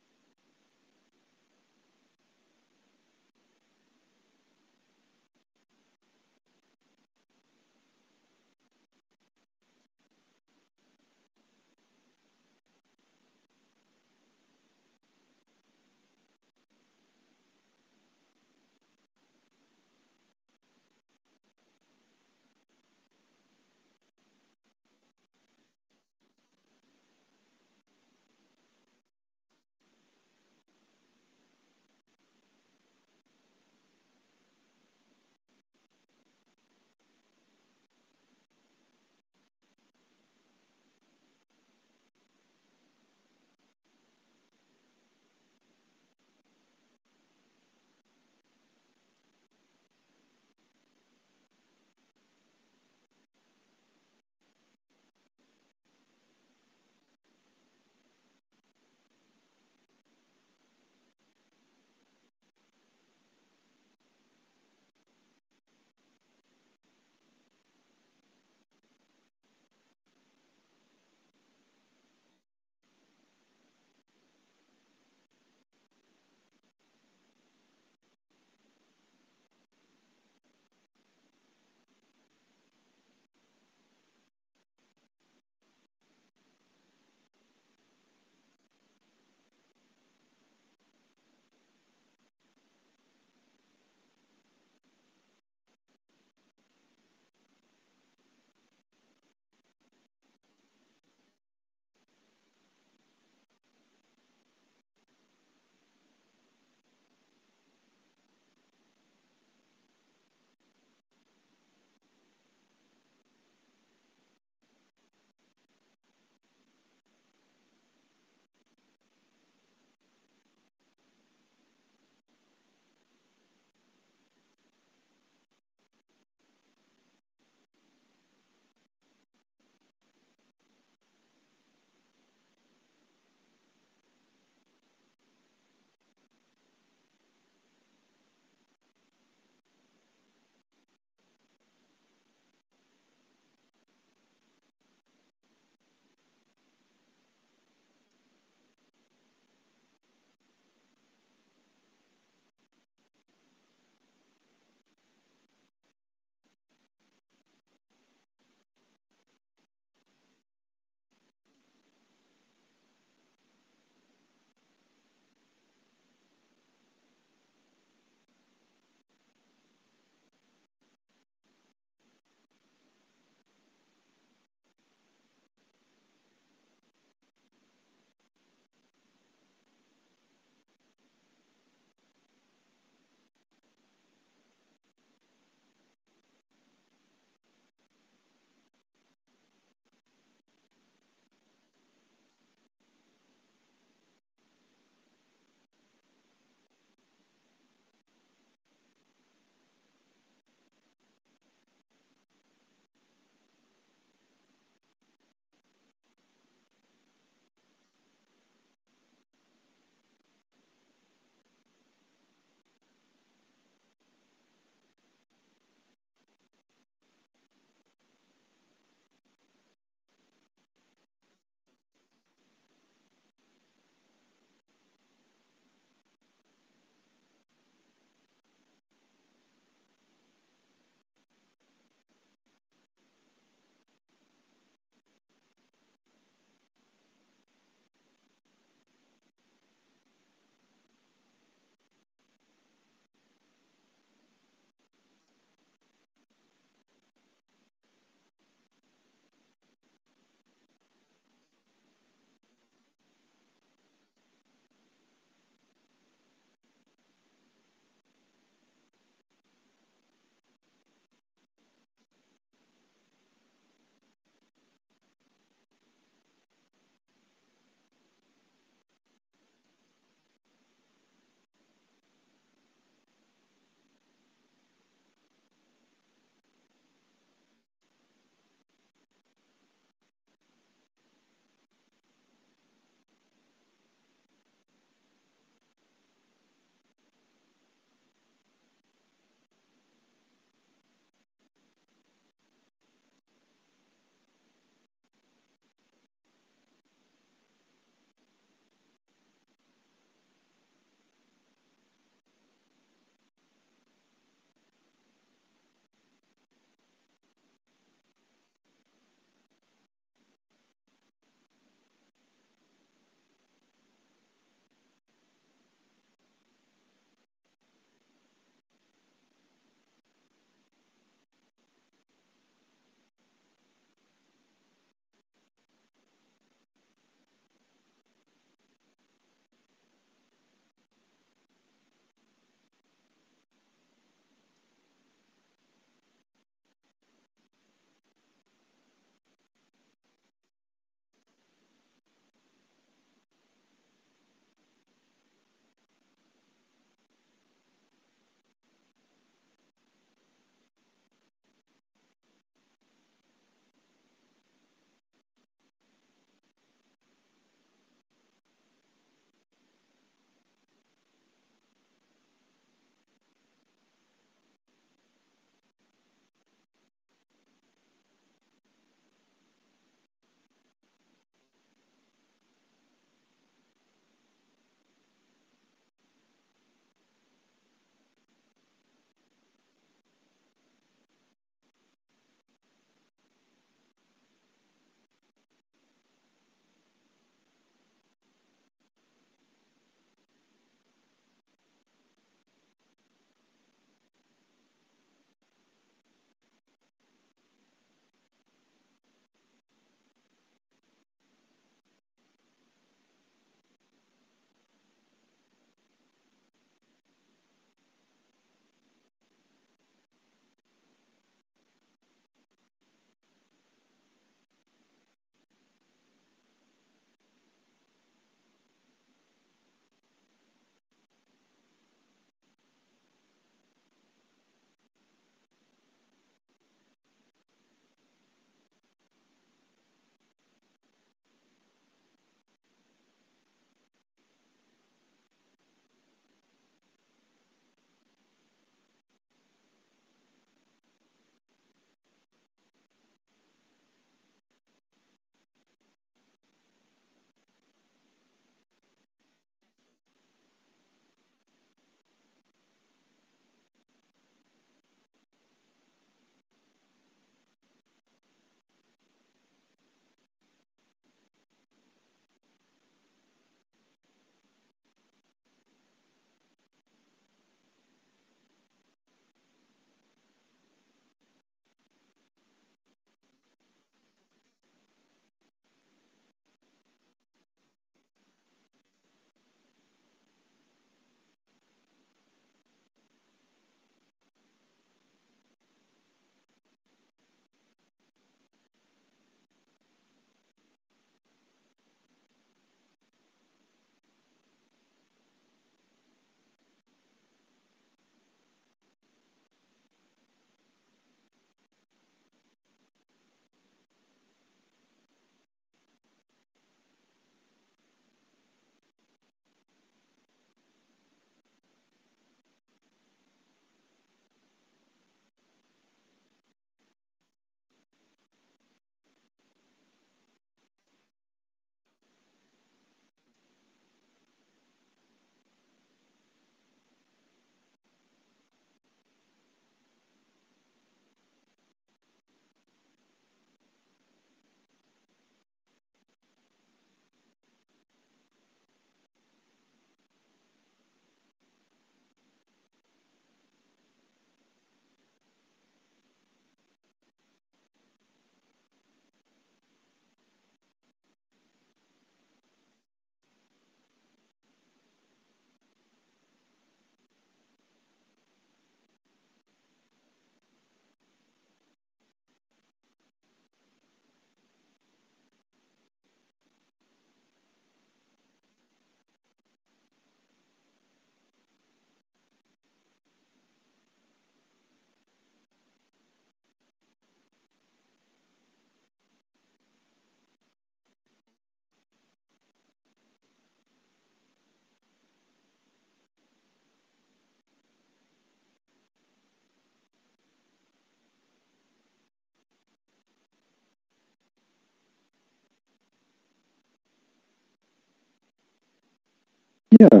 Yeah,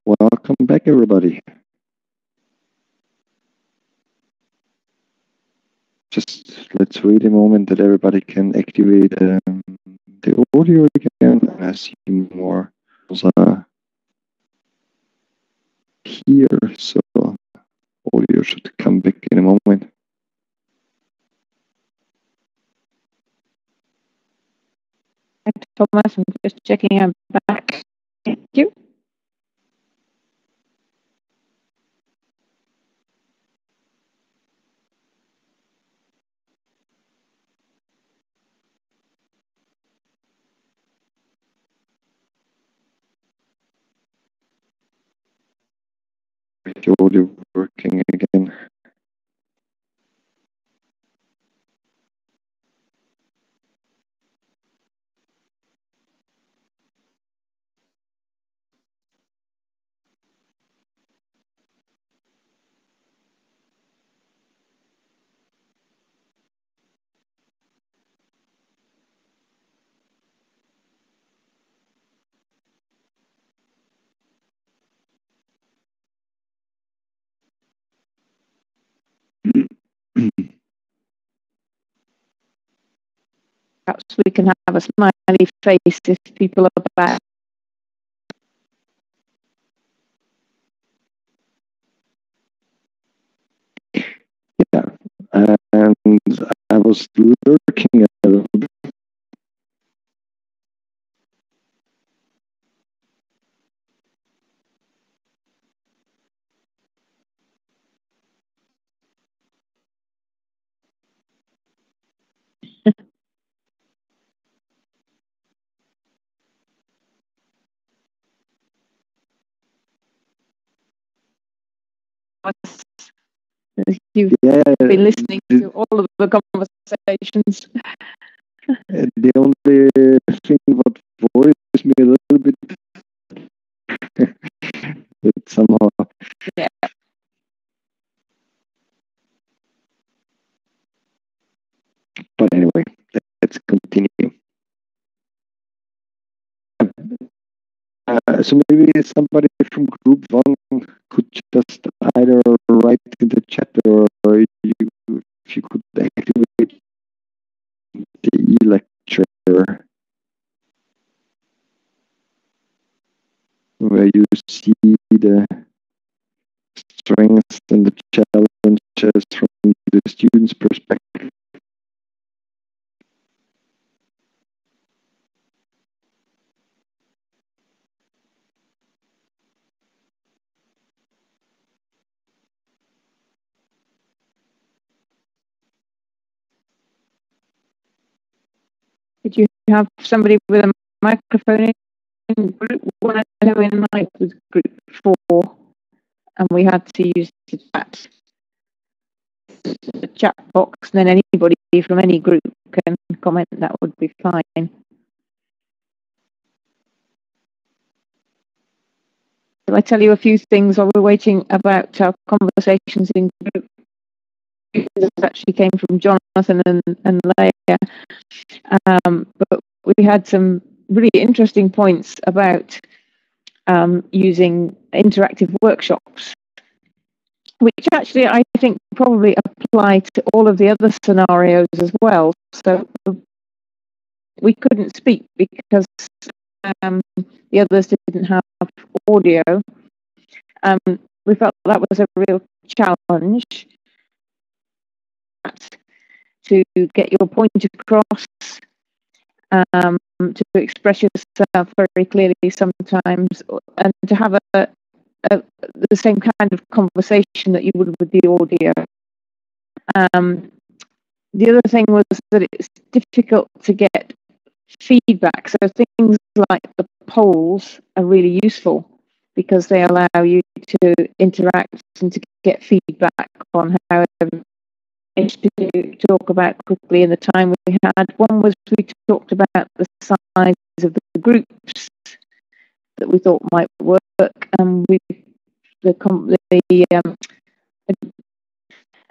welcome back, everybody. Just let's wait a moment that everybody can activate the audio again. I see more here, so audio should come back in a moment. Thomas, I'm just checking I'm back. Thank you. The audio working again. Perhaps we can have a smiley face if people are back. Yeah, and I was lurking a little bit. You've been listening to all of the conversations. The only thing what worries me a little bit that somehow. Yeah. But anyway, let's continue. So maybe somebody from group one could just either write in the chat or if you could activate the e-lecture where you see the strengths and the challenges from the student's perspective. Did you have somebody with a microphone in group one? I know in my was group 4, and we had to use the chat box, and then anybody from any group can comment. That would be fine. Shall I tell you a few things while we're waiting about our conversations in group? This actually came from Jonathan and Leah, but we had some really interesting points about using interactive workshops, which actually I think probably apply to all of the other scenarios as well. So we couldn't speak because the others didn't have audio. We felt that was a real challenge to get your point across, to express yourself very clearly sometimes, and to have the same kind of conversation that you would with the audio. The other thing was that it's difficult to get feedback. So things like the polls are really useful because they allow you to interact and to get feedback on how to talk about quickly in the time we had. One was we talked about the size of the groups that we thought might work, and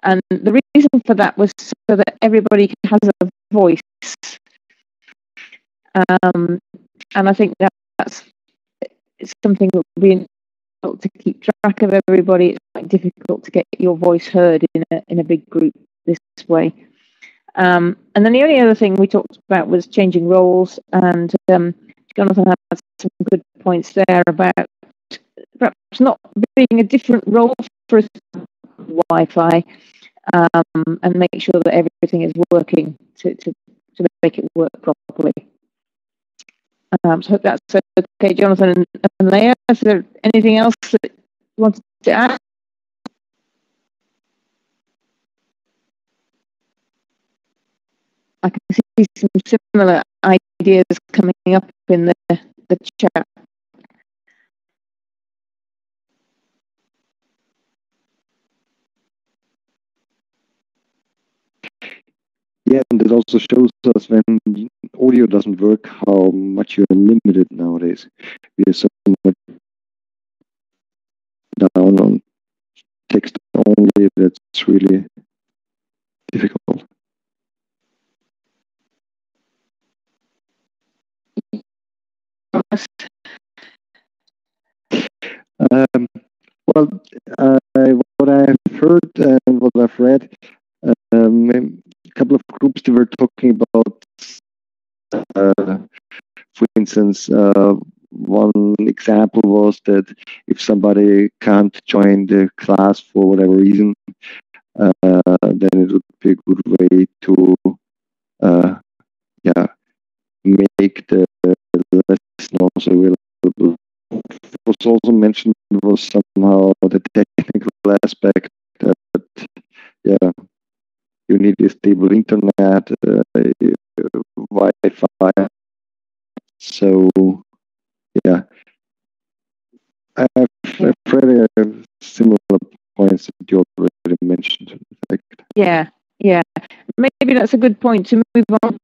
and the reason for that was so that everybody has a voice. And I think that's it's something that would be difficult to keep track of everybody. It's quite difficult to get your voice heard in a big group this way. And then the only other thing we talked about was changing roles, and Jonathan had some good points there about perhaps not being a different role for Wi-Fi, and make sure that everything is working to make it work properly. So I hope that's okay, Jonathan and Leah. Is there anything else that you wanted to add? I can see some similar ideas coming up in the chat. Yeah, and it also shows us when audio doesn't work how much you're limited nowadays. We are so much down on text only, that's really difficult. Well, what I've heard and what I've read, a couple of groups they were talking about, for instance, one example was that if somebody can't join the class for whatever reason, then it would be a good way to make the lesson also available. What was also mentioned was somehow the technical aspect that you need a stable internet, Wi-Fi. So I've read similar points that you already mentioned. In fact. Yeah. Maybe that's a good point to move on.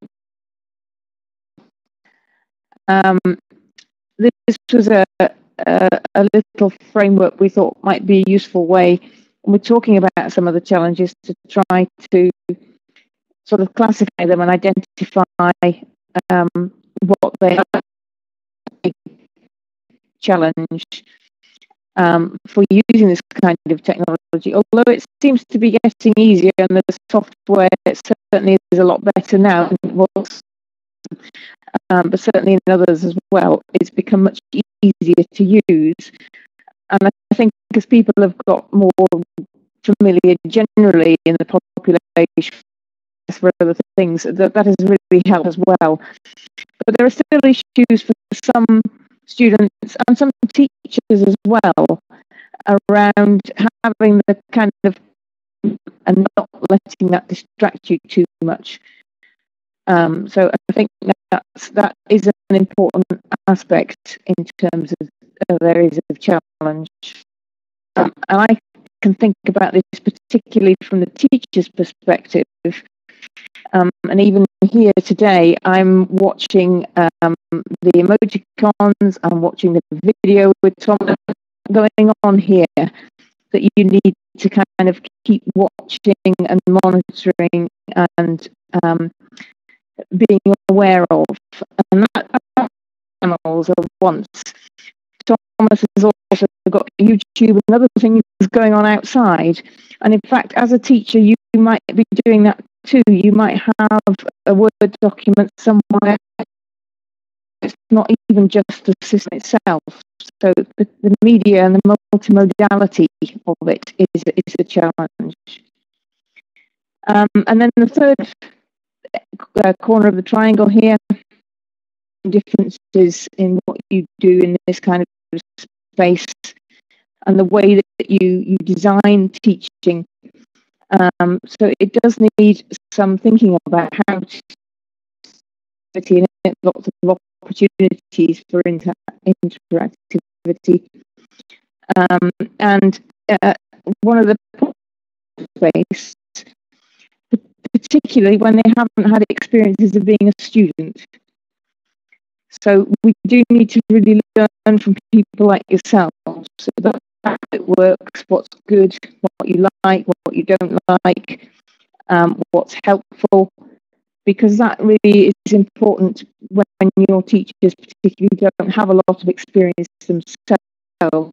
This was a little framework we thought might be a useful way. And we're talking about some of the challenges to try to sort of classify them and identify what they are. Challenge for using this kind of technology, although it seems to be getting easier and the software certainly is a lot better now than it was, but certainly in others as well, it's become much easier to use. And I think because people have got more familiar generally in the population for other things, that has really helped as well. But there are still issues for some students and some teachers as well around having the kind of and not letting that distract you too much. So I think that is an important aspect in terms of areas of challenge. And I can think about this particularly from the teacher's perspective. And even here today, I'm watching the emoticons, I'm watching the video with Tom going on here that you need to kind of keep watching and monitoring and being aware of. And that channels at once. Thomas has also got YouTube and other things going on outside. And in fact, as a teacher, you might be doing that too. You might have a Word document somewhere. It's not even just the system itself. So the media and the multimodality of it is a challenge. And then the third corner of the triangle here, differences in what you do in this kind of space and the way that you design teaching. So it does need some thinking about how to lots of opportunities for interactivity. And one of the space, particularly when they haven't had experiences of being a student. So we do need to really learn from people like yourselves about how it works, what's good, what you like, what you don't like, what's helpful. because that really is important when your teachers particularly don't have a lot of experience themselves.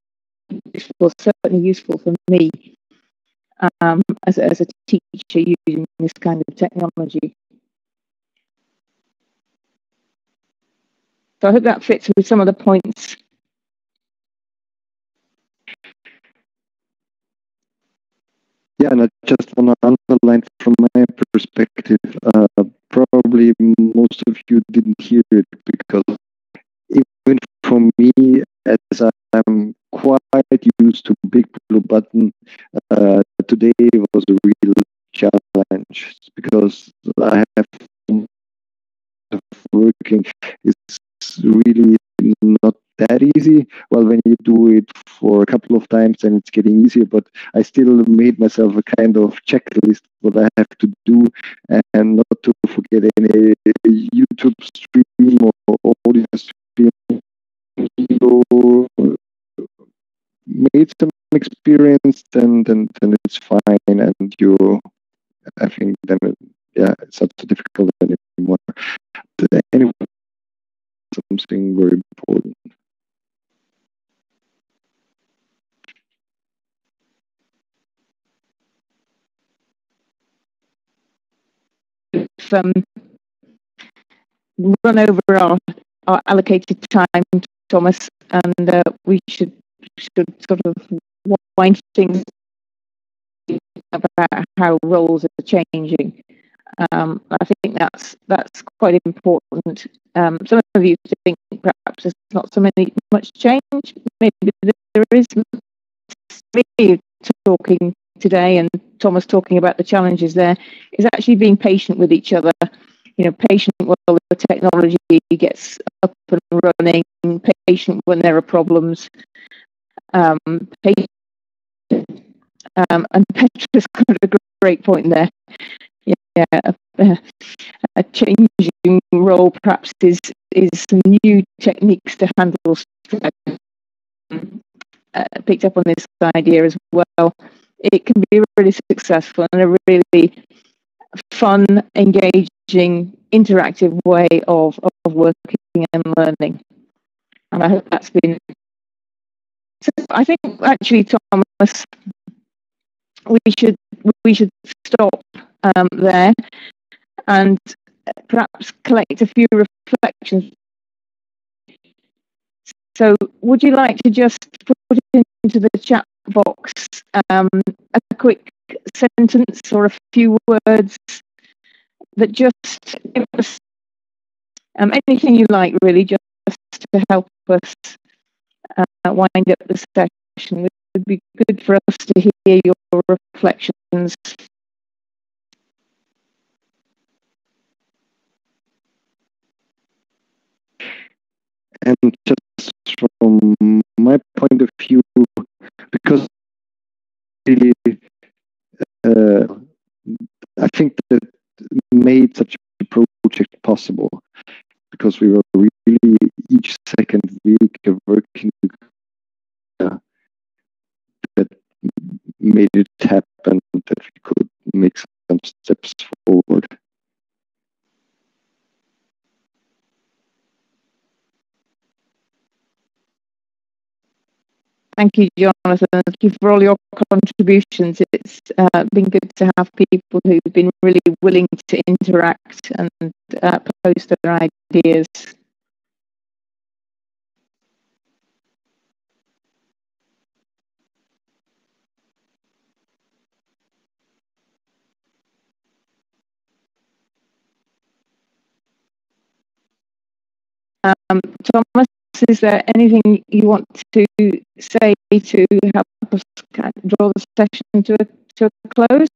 It's certainly useful for me as a teacher using this kind of technology. So I hope that fits with some of the points. Yeah, and I just want to underline from my perspective, probably most of you didn't hear it, because even for me, as I'm quite used to Big Blue Button, today was a real challenge, because I have working is really not that easy. Well, when you do it for a couple of times, then it's getting easier. But I still made myself a kind of checklist what I have to do, and not to forget any YouTube stream or audio stream. So made some experience, then it's fine, and I think then it's not so difficult anymore. But anyway, something very important. Run over our allocated time, Thomas, and we should sort of wind things about how roles are changing. I think that's quite important. Some of you think perhaps there's not so much change. Maybe there is. Me talking today and Thomas talking about the challenges there is actually being patient with each other. Patient while the technology gets up and running, patient when there are problems. And Petra's got a great point there. Yeah, a changing role perhaps is some new techniques to handle stress. Picked up on this idea as well. It can be really successful and a really fun, engaging, interactive way of working and learning. And I hope that's been. So I think actually, Thomas, we should stop there and perhaps collect a few reflections. So would you like to just put it into the chat box a quick sentence or a few words that just give us anything you like, really, just to help us wind up the session? It would be good for us to hear your reflections. And just from my point of view, because really, I think that made such a project possible, because we were really each second week working that made it happen, that we could make some steps forward. Thank you, Jonathan. Thank you for all your contributions. It's been good to have people who've been really willing to interact and post their ideas. Thomas, is there anything you want to say to help us draw the session to a close?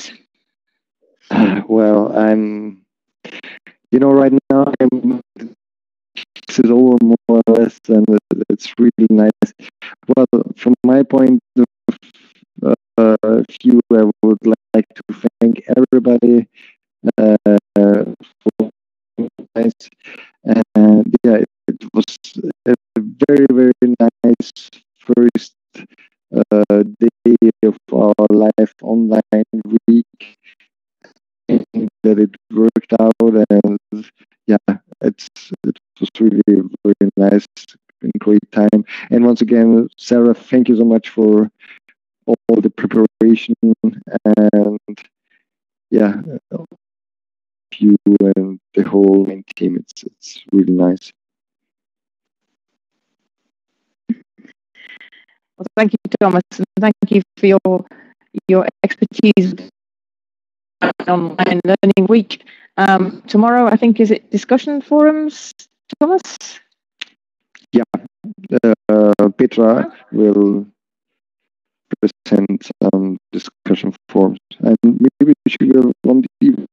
Well, right now, this is over more or less, and it's really nice. Well, from my point of view, I would like to thank everybody for nice, and it was a very, very nice first day of our live online week. And that it worked out, and yeah, it was really very nice and great time. And once again, Sarah, thank you so much for all the preparation, and yeah, you and the whole main team. It's really nice. Well, thank you, Thomas, and thank you for your expertise on Online Learning Week. Tomorrow, I think, is it discussion forums, Thomas? Yeah, Petra will present some discussion forums, and maybe she will on the evening.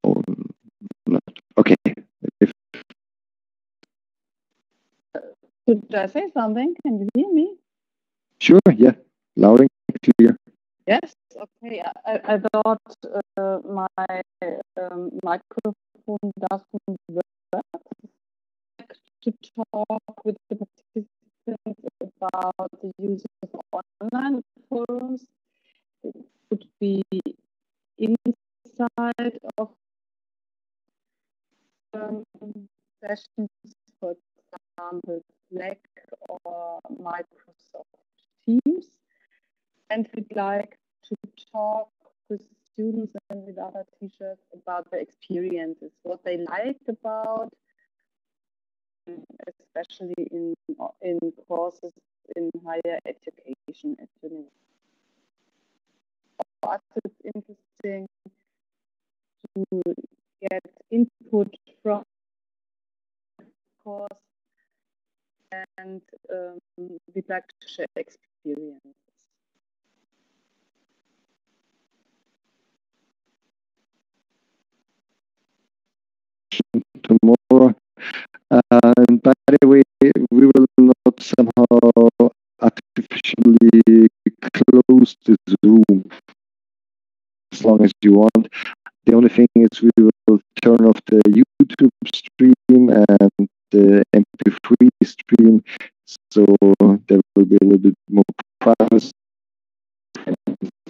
Or not. Okay. Should I say something? Can you hear me? Sure, yeah. Loud and clear. Yes. Okay. I thought my microphone doesn't work. To talk with the participants about the use of online forums. It would be inside of sessions, for example, Slack or Microsoft Teams. And we'd like to talk with students and with other teachers about their experiences, what they liked about, especially in courses in higher education at university. For us, it's interesting to get input from the course, and we'd like to share experiences. Tomorrow. And by the way, we will not somehow artificially close the Zoom as long as you want. The only thing is we will turn off the YouTube stream and the MP3 stream, so there will be a little bit more privacy.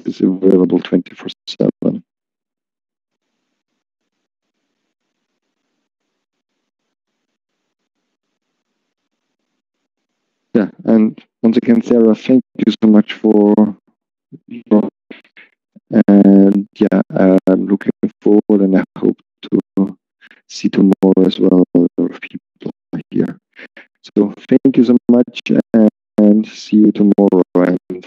It's available 24/7. Yeah, and once again, Sarah, thank you so much for and yeah, I'm looking forward, and I hope to see tomorrow as well a lot of people here. So thank you so much, and see you tomorrow. And